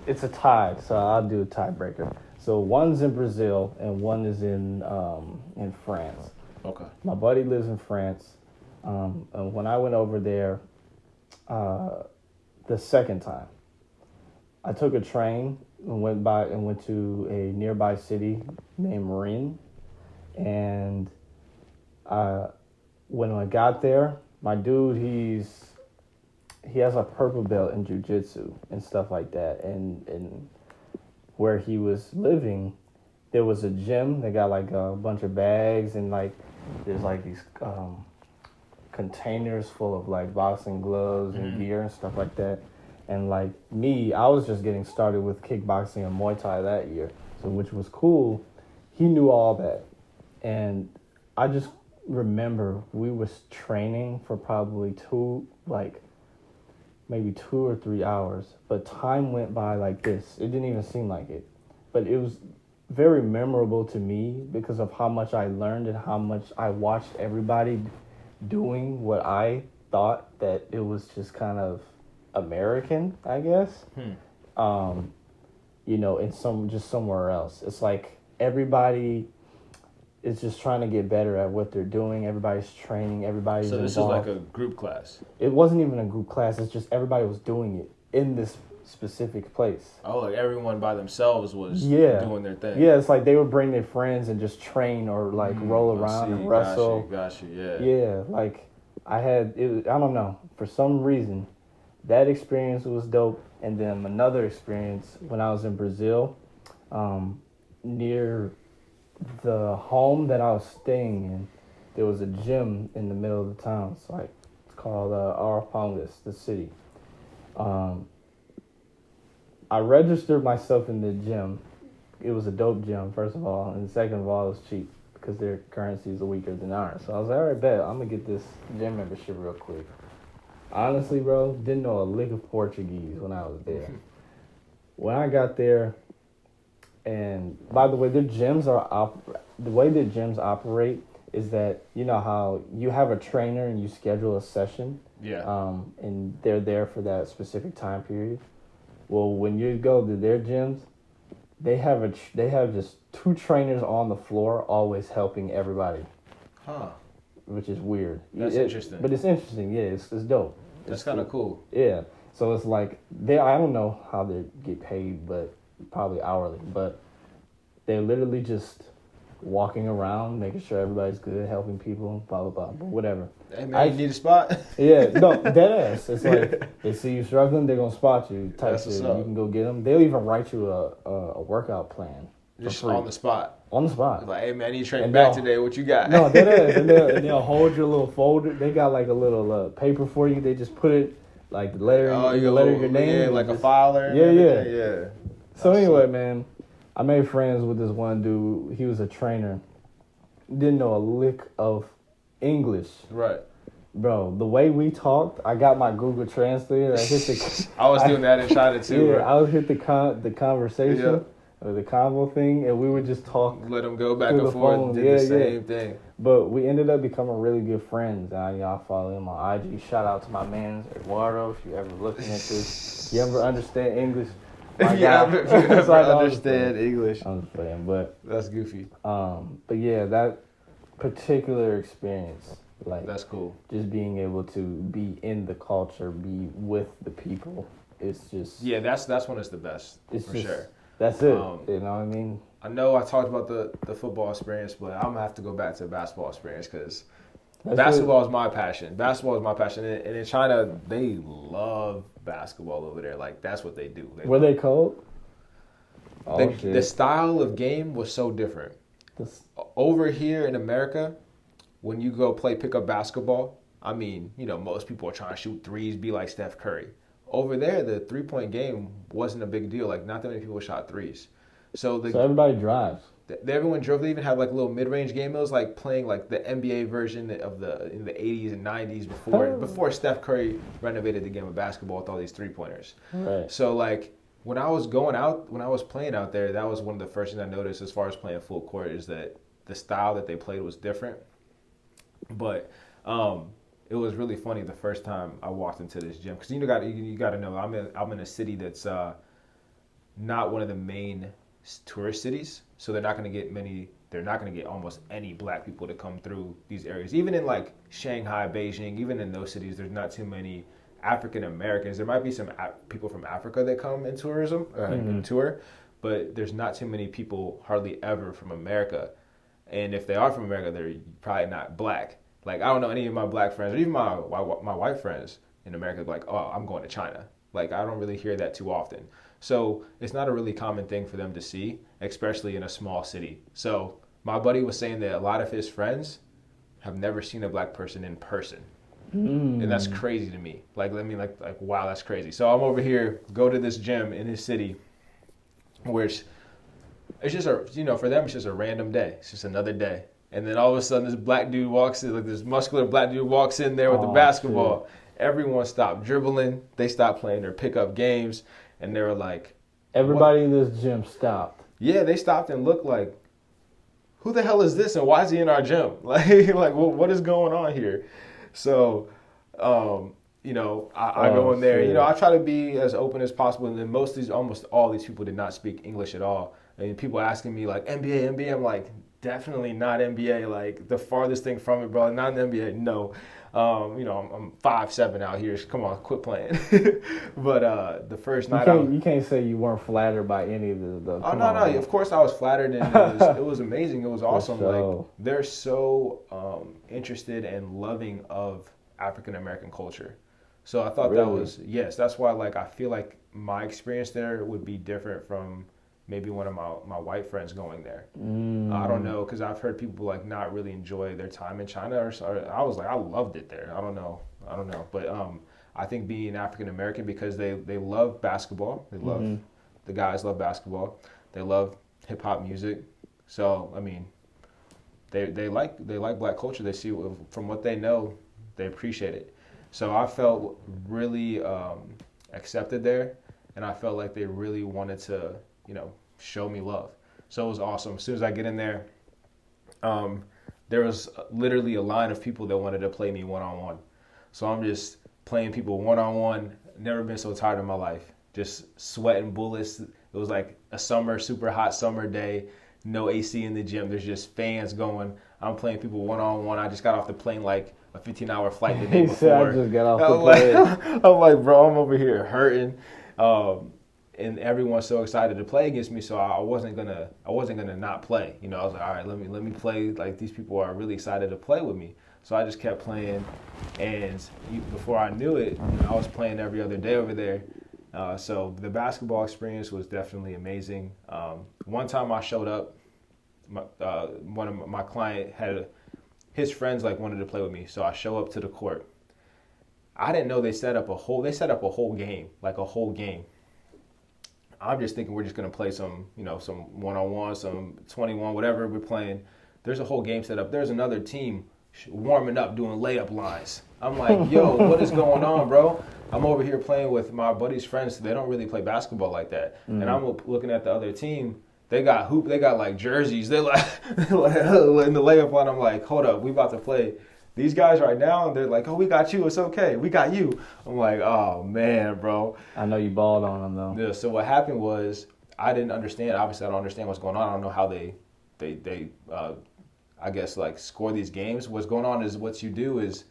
it's a tie, so I'll do a tiebreaker. So one's in Brazil and one is in France. Okay. My buddy lives in France. And when I went over there the second time, I took a train and went to a nearby city named Marin. And when I got there, my dude, he has a purple belt in jiu-jitsu and stuff like that. And where he was living, there was a gym. They got like a bunch of bags and like there's like these containers full of like boxing gloves and gear and stuff like that. And like me, I was just getting started with kickboxing and Muay Thai that year, so which was cool. He knew all that, and I just remember we was training for probably maybe 2 or 3 hours, but time went by like this. It didn't even seem like it, but it was very memorable to me because of how much I learned and how much I watched everybody doing what I thought that it was just kind of American, I guess. In somewhere else. It's like everybody is just trying to get better at what they're doing. Everybody's training. Everybody's So this involved. is like a group class. It wasn't even a group class. It's just everybody was doing it in this specific place. Oh, like everyone by themselves was Yeah. doing their thing. Yeah, it's like they would bring their friends and just train or like roll around and wrestle. Got you, yeah. Yeah, like I don't know, for some reason, that experience was dope. And then another experience when I was in Brazil, near the home that I was staying in, there was a gym in the middle of the town. It's called Arapongas, the city. I registered myself in the gym. It was a dope gym, first of all, and second of all, it was cheap because their currencies are weaker than ours. So I was like, all right, bet, I'm gonna get this gym membership real quick. Honestly, bro, didn't know a lick of Portuguese when I was there. When I got there, and by the way, the way that gyms operate is that, you know how you have a trainer and you schedule a session, and they're there for that specific time period. Well, when you go to their gyms, they have just two trainers on the floor, always helping everybody. Huh. Which is weird. That's interesting. But it's interesting. Yeah, it's dope. That's kind of cool. Yeah. So it's like I don't know how they get paid, but probably hourly. But they're literally just walking around, making sure everybody's good, helping people, blah blah blah. But whatever. Hey man, you need a spot? Yeah, no, dead ass. It's like they see you struggling, they're gonna spot you. Type shit. You can go get them. They'll even write you a workout plan. Just on the spot. On the spot. Like, hey man, I need to train back today. What you got? No, dead ass. And they'll hold your little folder. They got like a little paper for you. They just put it like the letter, your name. Yeah, like a filer. Yeah. So anyway, man, I made friends with this one dude. He was a trainer. Didn't know a lick of English. Right. Bro, the way we talked, I got my Google Translator. I was doing that in China too. Yeah, bro. I would hit the conversation or the convo thing, and we would just talk. Let them go back and forth. Did the same thing. But we ended up becoming really good friends. Y'all follow him on IG. Shout out to my man Eduardo. If you ever looking at this, you ever understand English? If you ever understand English, I'm just playing, but that's goofy. But yeah, that particular experience, like, that's cool. Just being able to be in the culture, be with the people, it's just that's when it's the best. It's for sure. That's it. You know what I mean? I know I talked about the football experience, but I'm gonna have to go back to the basketball experience because basketball is my passion. Basketball is my passion, and in China they love basketball over there. Like that's what they do. Were they cold? The style of game was so different. Over here in America, when you go play pickup basketball, I mean, you know, most people are trying to shoot threes, be like Steph Curry. Over there, the 3-point game wasn't a big deal. Like, not that many people shot threes. So everybody drives. Everyone drove. They even had like little mid-range game. It was like playing like the NBA version of in the 80s and 90s before Steph Curry renovated the game of basketball with all these 3-pointers. Right. So like when I was playing out there, that was one of the first things I noticed as far as playing full court is that the style that they played was different. But it was really funny the first time I walked into this gym because you got to know I'm in a city that's not one of the main tourist cities, so they're not going to get almost any black people to come through these areas. Even in like Shanghai, Beijing, even in those cities, there's not too many African Americans. There might be some people from Africa that come in tourism and tour, but there's not too many people hardly ever from America. And if they are from America, they're probably not black. Like, I don't know any of my black friends, or even my white friends in America, like, oh, I'm going to China. Like, I don't really hear that too often. So it's not a really common thing for them to see, especially in a small city. So my buddy was saying that a lot of his friends have never seen a black person in person. And that's crazy to me. Like, wow, that's crazy. So I'm over here, go to this gym in his city, which it's just for them, it's just a random day. It's just another day. And then all of a sudden, this black dude walks in, like this muscular black dude walks in there with the basketball. Shit. Everyone stopped dribbling. They stopped playing their pickup games. And they were like... Everybody in this gym stopped. Yeah, they stopped and looked like, who the hell is this? And why is he in our gym? Like what is going on here? So, I go in there. Shit. I try to be as open as possible. And then almost all these people did not speak English at all. I mean, people asking me like, NBA. I'm like, Definitely not NBA. Like the farthest thing from it, bro. Not in the NBA. No. I'm 5'7" out here. Come on, quit playing. But the first night You can't say you weren't flattered by any of the Oh come no, on, no! man. Of course, I was flattered, and it was amazing. It was awesome. sure. Like they're so interested and loving of African American culture. So I thought that Really? was yes. That's why like I feel like my experience there would be different from maybe one of my white friends going there. I don't know because I've heard people like not really enjoy their time in China. Or I was like I loved it there. I don't know. But I think being African American because they love basketball. They love the guys love basketball. They love hip hop music. So I mean, they like black culture. They see from what they know, they appreciate it. So I felt really accepted there, and I felt like they really wanted to show me love. So it was awesome. As soon as I get in there, there was literally a line of people that wanted to play me one on one. So I'm just playing people one on one. Never been so tired in my life. Just sweating bullets. It was like a super hot summer day. No AC in the gym. There's just fans going. I'm playing people one on one. I just got off the plane like a 15-hour flight the day He before. said, I just got off the plane. I'm like, bro, I'm over here hurting. And everyone's so excited to play against me, so I wasn't gonna not play. I was like, all right, let me play. Like these people are really excited to play with me, so I just kept playing. And before I knew it, I was playing every other day over there. So the basketball experience was definitely amazing. One time I showed up, one of my client had his friends like wanted to play with me, so I show up to the court. I didn't know they set up a whole game, like a whole game. I'm just thinking we're just gonna play some one-on-one, some 21, whatever we're playing. There's a whole game set up. There's another team warming up, doing layup lines. I'm like, yo, what is going on, bro? I'm over here playing with my buddy's friends. They don't really play basketball like that. And I'm looking at the other team. They got like jerseys. They're like in the layup line. I'm like, hold up, we about to play these guys right now, and they're like, oh, we got you. It's okay. We got you. I'm like, oh, man, bro. I know you balled on them, though. Yeah, so what happened was I didn't understand. Obviously, I don't understand what's going on. I don't know how they I guess, like, score these games. What's going on is what you do is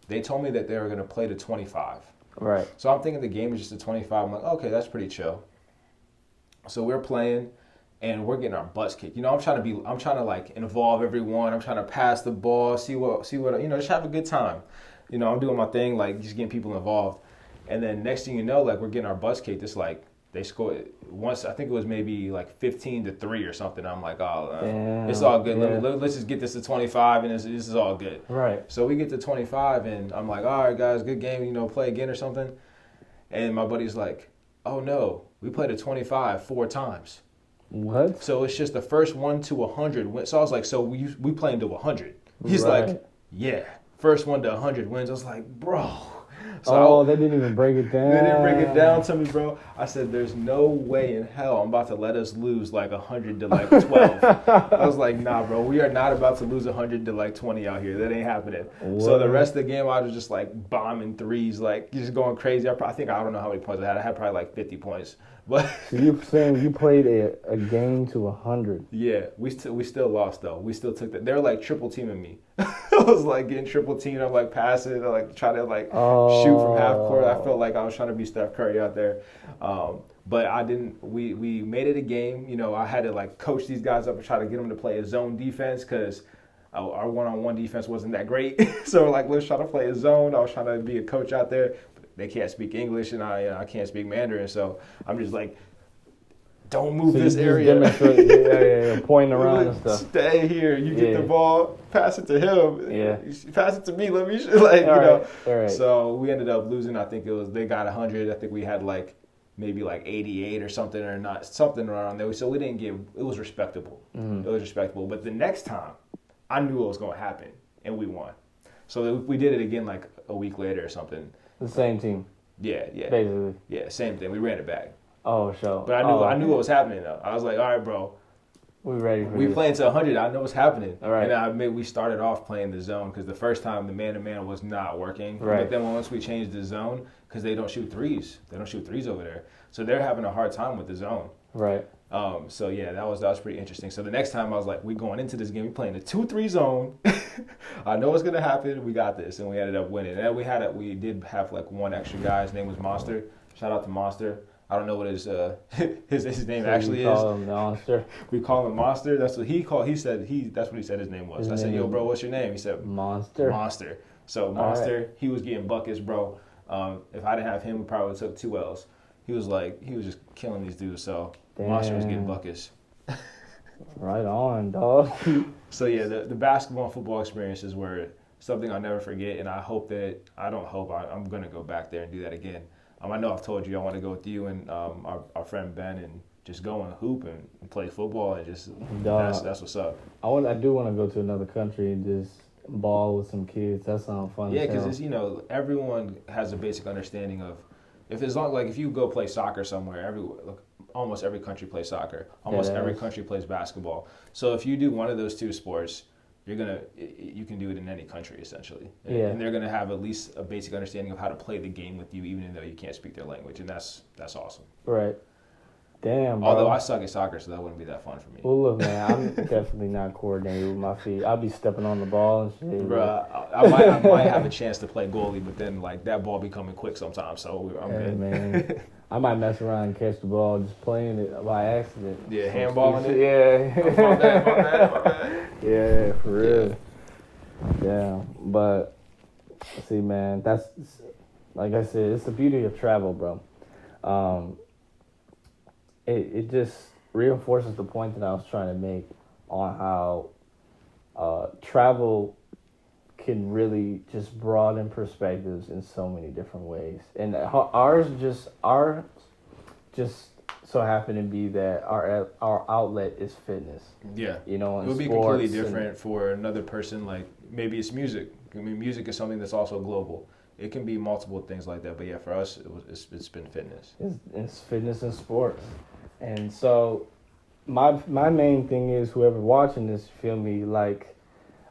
they told me that they were going to play to 25. Right. So I'm thinking the game is just a 25. I'm like, okay, that's pretty chill. So we're playing. And we're getting our butts kicked. I'm trying to like involve everyone. I'm trying to pass the ball, see what, just have a good time. I'm doing my thing, like just getting people involved. And then next thing you know, like we're getting our butts kicked. It's like they scored once. I think it was maybe like 15-3 or something. I'm like, oh, it's all good. Yeah. Let's just get this to 25, and this is all good. Right. So we get to 25, and I'm like, all right, guys, good game. Play again or something. And my buddy's like, oh no, we played a 25 4 times. What? So it's just the first 1 to 100. So I was like, so we playing to 100. He's Right. like, yeah, first 1 to 100 wins. I was like, bro. So they didn't even break it down. They didn't break it down to me, bro. I said, there's no way in hell I'm about to let us lose like 100 to like 12. I was like, nah, bro, we are not about to lose 100 to like 20 out here. That ain't happening. What? So the rest of the game, I was just like bombing threes, like just going crazy. I don't know how many points I had. I had probably like 50 points. But So you're saying you played a game to 100? Yeah, we still lost though. We still took that. They were like triple teaming me. I was like getting triple teamed. I'm like passing, I like trying to like shoot from half court. I felt like I was trying to be Steph Curry out there. But I didn't. We made it a game. I had to like coach these guys up and try to get them to play a zone defense because our one-on-one defense wasn't that great. So like let's try to play a zone. I was trying to be a coach out there. They can't speak English and I can't speak Mandarin, so I'm just like, don't move this area. Pointing around and stuff. Stay here. You get the ball, pass it to him. Yeah. Pass it to me. Let me like All right. So we ended up losing. I think they got 100. I think we had like maybe like 88 or something or not something around there. So we didn't get. It was respectable. It was respectable. But the next time, I knew what was going to happen, and we won. So we did it again like a week later or something. The same team. Yeah. Basically. Yeah, same thing. We ran it back. Oh, sure. But I knew what was happening though. I was like, all right, bro. We ready for We this. playing to 100. I know what's happening. All right. And we started off playing the zone because the first time the man-to-man was not working. Right. But then once we changed the zone, because they don't shoot threes. They don't shoot threes over there. So they're having a hard time with the zone. Right. So yeah, that was pretty interesting. So the next time I was like, we going into this game, we playing the 2-3 zone. I know what's gonna happen. We got this, and we ended up winning. And we did have like one extra guy. His name was Monster. Shout out to Monster. I don't know what his his name So actually you is. call him Monster. We call him Monster. That's what he called. He said that's what he said his name was. His I said, name yo, is bro, what's your name? He said, Monster. Monster. So Monster, he was getting buckets, bro. If I didn't have him, we probably would have took 2 L's. He was just killing these dudes. So Monster was getting Damn. buckets. Right on, dog. So yeah, the basketball and football experiences were something I'll never forget, and I hope that I'm gonna go back there and do that again. I know I've told you I want to go with you and our friend Ben and just go and hoop and play football and just Dog. that's what's up. I do want to go to another country and just ball with some kids. That sounds fun. Yeah, as because hell. it's everyone has a basic understanding of if you go play soccer somewhere, almost every country plays soccer. Almost every country plays basketball. So if you do one of those two sports, you can do it in any country essentially. Yeah. And they're gonna have at least a basic understanding of how to play the game with you, even though you can't speak their language, and that's awesome. Right. Damn, bro. Although I suck at soccer, so that wouldn't be that fun for me. Well, look, man, I'm definitely not coordinated with my feet. I'll be stepping on the ball and shit. Bro, I might have a chance to play goalie, but then like that ball be coming quick sometimes, so I'm Hey, good. man. I might mess around and catch the ball just playing it by accident. Yeah, handballing it. Yeah. My bad. Yeah, for real. Yeah, but see, man, that's like I said, it's the beauty of travel, bro. It just reinforces the point that I was trying to make on how travel can really just broaden perspectives in so many different ways, and ours just so happen to be that our outlet is fitness. Yeah. You know, It would be completely different for another person. Like maybe it's music. I mean, music is something that's also global. It can be multiple things like that. But yeah, for us, it's been fitness. It's fitness and sports, and so my main thing is whoever watching this, feel me, like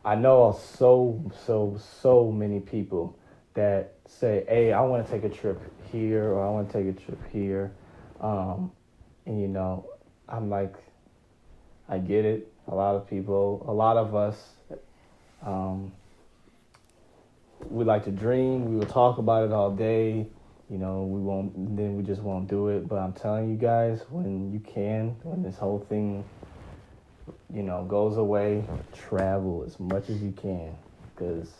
I know so many people that say, hey, I want to take a trip here or I want to take a trip here, and you know, I'm like, I get it. A lot of us, we like to dream. We will talk about it all day. You know, we just won't do it. But I'm telling you guys, when this whole thing, you know, goes away, travel as much as you can. Because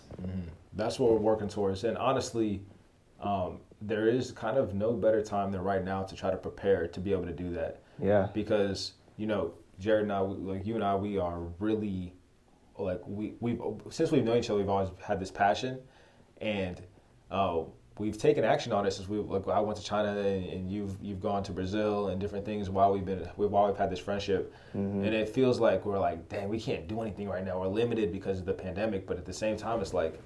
That's what we're working towards. And honestly, there is kind of no better time than right now to try to prepare to be able to do that. yeah, Because, Jared and I, like you and I, we are really, like, we've since we've known each other, we've always had this passion. And we've taken action on it since I went to China and you've gone to Brazil and different things while we've had this friendship. And it feels like we're like, dang, we can't do anything right now. We're limited because of the pandemic, but at the same time, it's like,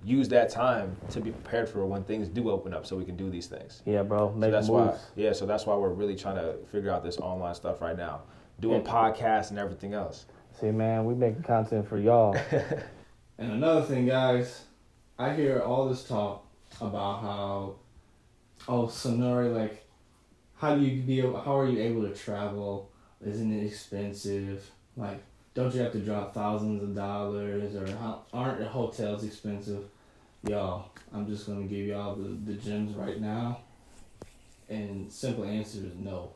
use that time to be prepared for when things do open up so we can do these things. yeah, bro, make So that's moves. so that's why we're really trying to figure out this online stuff right now, doing podcasts and everything else. See, man, we making content for y'all. And another thing, guys, I hear all this talk about how, Sennari, like, how are you able to travel? Isn't it expensive? Like, don't you have to drop thousands of dollars? Or aren't the hotels expensive? Y'all, I'm just going to give y'all the gems right now. And simple answer is no.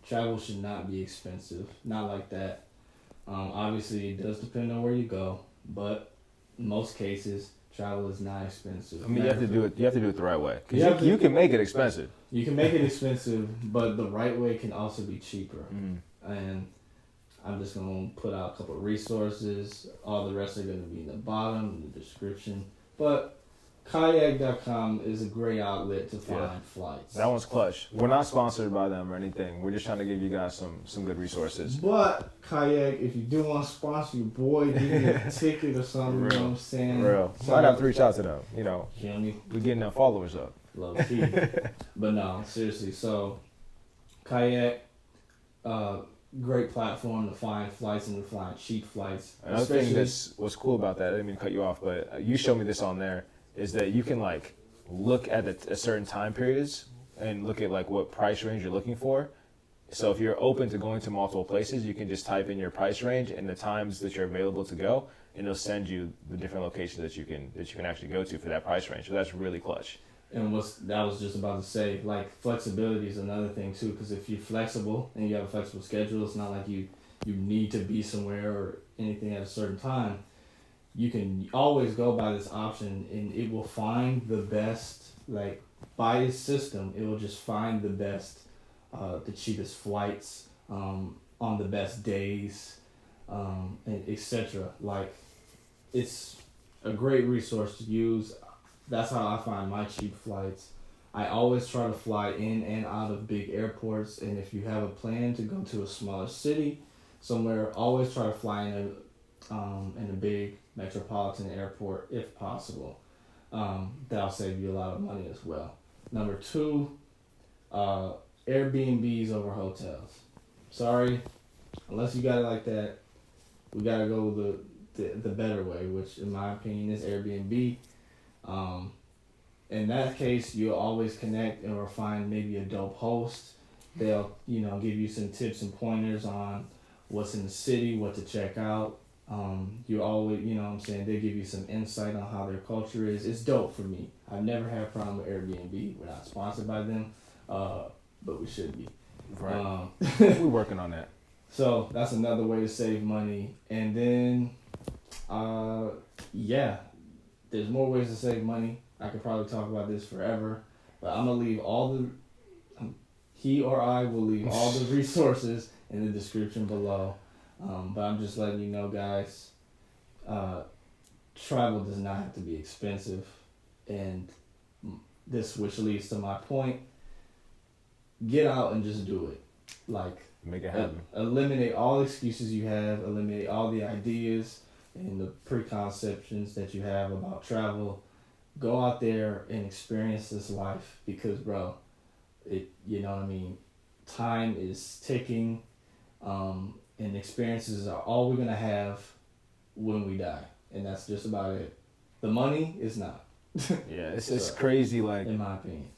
Travel should not be expensive. Not like that. Obviously, it does depend on where you go. But in most cases, travel is not expensive. I mean, you have to do it the right way. You Because you can make it expensive. You can make it expensive, but the right way can also be cheaper. And I'm just going to put out a couple of resources. All the rest are going to be in the bottom, in the description. But kayak.com is a great outlet to find flights. That one's clutch. We're not sponsored by them or anything. We're just trying to give you guys some good resources. But kayak, if you do want to sponsor your boy, give me a ticket or something, you know what I'm saying? Real. Might have to reach out to them. Feel me? We're getting our followers up. Love key. But no, seriously. So, kayak, great platform to find flights and to find cheap flights. Another thing what's cool about that, I didn't mean to cut you off, but you showed me this on there, is that you can like look at a certain time periods and look at like what price range you're looking for, So if you're open to going to multiple places, you can just type in your price range and the times that you're available to go, and it'll send you the different locations that you can actually go to for that price range. So that's really clutch. And that was just about to say, like, flexibility is another thing too, because if you're flexible and you have a flexible schedule, it's not like you need to be somewhere or anything at a certain time. You can always go by this option, and it will find the best, like, by its system, it will just find the best, the cheapest flights, on the best days, and etc. Like, it's a great resource to use. That's how I find my cheap flights. I always try to fly in and out of big airports, and if you have a plan to go to a smaller city somewhere, always try to fly in a big metropolitan airport if possible. That'll save you a lot of money as well. Number 2, Airbnbs over hotels. Sorry, unless you got it like that, we gotta go the better way, which in my opinion is Airbnb. In that case, you'll always connect or find maybe a dope host. They'll, give you some tips and pointers on what's in the city, what to check out. You always, they give you some insight on how their culture is. It's dope for me. I've never had a problem with Airbnb. We're not sponsored by them, but we should be. Right. We're working on that. So that's another way to save money. And then, there's more ways to save money. I could probably talk about this forever, but I'm gonna leave he or I will leave all the resources in the description below. But I'm just letting you know, guys, travel does not have to be expensive. And which leads to my point, get out and just do it. Like, make it happen. Eliminate all excuses you have, eliminate all the ideas and the preconceptions that you have about travel. Go out there and experience this life, because, bro, time is ticking, and experiences are all we're gonna have when we die, and that's just about it. The money is not. Yeah, it's crazy. Like, in my opinion,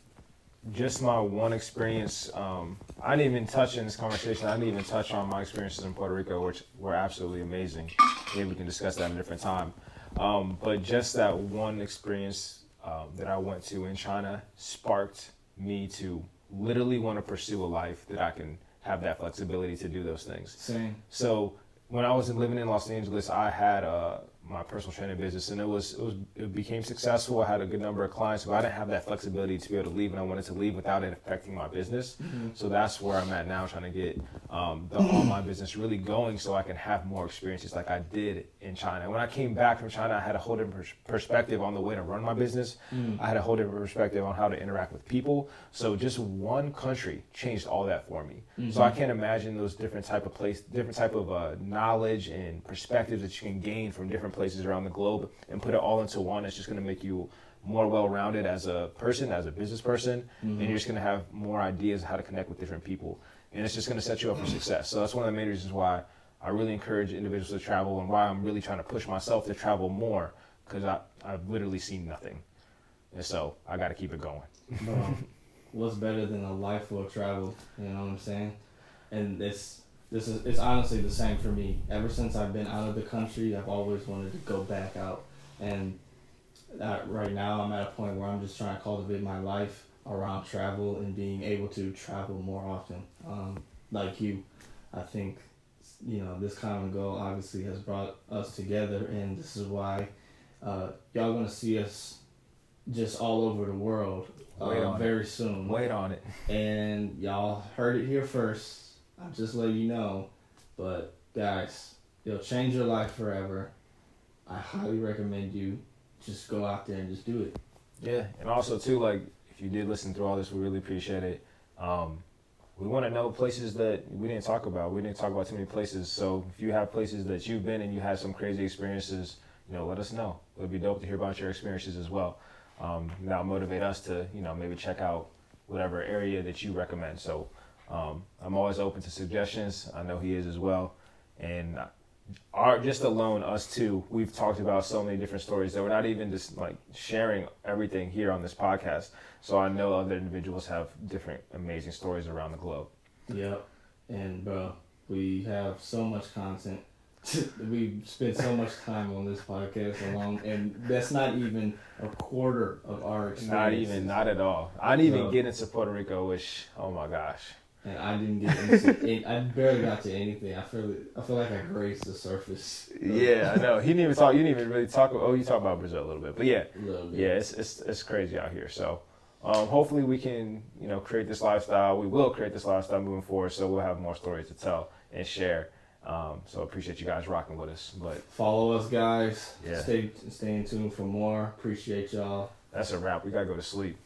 just my one experience. I didn't even touch in this conversation. I didn't even touch on my experiences in Puerto Rico, which were absolutely amazing. Maybe we can discuss that at a different time. But just that one experience that I went to in China sparked me to literally want to pursue a life that I can have that flexibility to do those things. Same. So when I was living in Los Angeles, I had my personal training business, and it became successful. I had a good number of clients, but I didn't have that flexibility to be able to leave, and I wanted to leave without it affecting my business. Mm-hmm. So that's where I'm at now, trying to get the online business really going so I can have more experiences like I did in China. When I came back from China, I had a whole different perspective on the way to run my business. I had a whole different perspective on how to interact with people. So just one country changed all that for me. Mm-hmm. So I can't imagine those different type of knowledge and perspectives that you can gain from different places around the globe and put it all into one. It's just going to make you more well-rounded as a person, as a business person, and you're just going to have more ideas of how to connect with different people, and it's just going to set you up for success. So that's one of the main reasons why I really encourage individuals to travel, and why I'm really trying to push myself to travel more, because I've literally seen nothing, and so I got to keep it going. What's better than a life full of travel? You know what I'm saying? And it's honestly the same for me. Ever since I've been out of the country, I've always wanted to go back out. And right now I'm at a point where I'm just trying to cultivate my life around travel and being able to travel more often. Like you, I think, this common goal obviously has brought us together, and this is why y'all gonna see us just all over the world very soon. Wait on it. And y'all heard it here first. I'll just let you know. But guys, it'll change your life forever. I highly recommend you just go out there and just do it. Yeah, and also too, like, if you did listen through all this, we really appreciate it. We want to know places that we didn't talk about. We didn't talk about too many places. So if you have places that you've been and you had some crazy experiences, let us know. It would be dope to hear about your experiences as well. That'll motivate us to, maybe check out whatever area that you recommend. So I'm always open to suggestions. I know he is as well. And just alone, us two, we've talked about so many different stories that we're not even just like sharing everything here on this podcast. So I know other individuals have different amazing stories around the globe. Yep. And bro, we have so much content. We spent so much time on this podcast alone, and that's not even a quarter of our experience. Not at all. I didn't even get into Puerto Rico, which, oh my gosh. And I didn't get into I barely got to anything. I feel like I grazed the surface. Yeah, I know. He didn't even talk. You didn't even really talk. Oh, you talked about Brazil a little bit, but yeah, it's crazy out here. So, hopefully we can create this lifestyle. We will create this lifestyle moving forward. So we'll have more stories to tell and share. So appreciate you guys rocking with us. But follow us, guys. Yeah. Stay in tune for more. Appreciate y'all. That's a wrap. We gotta go to sleep.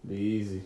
Be easy.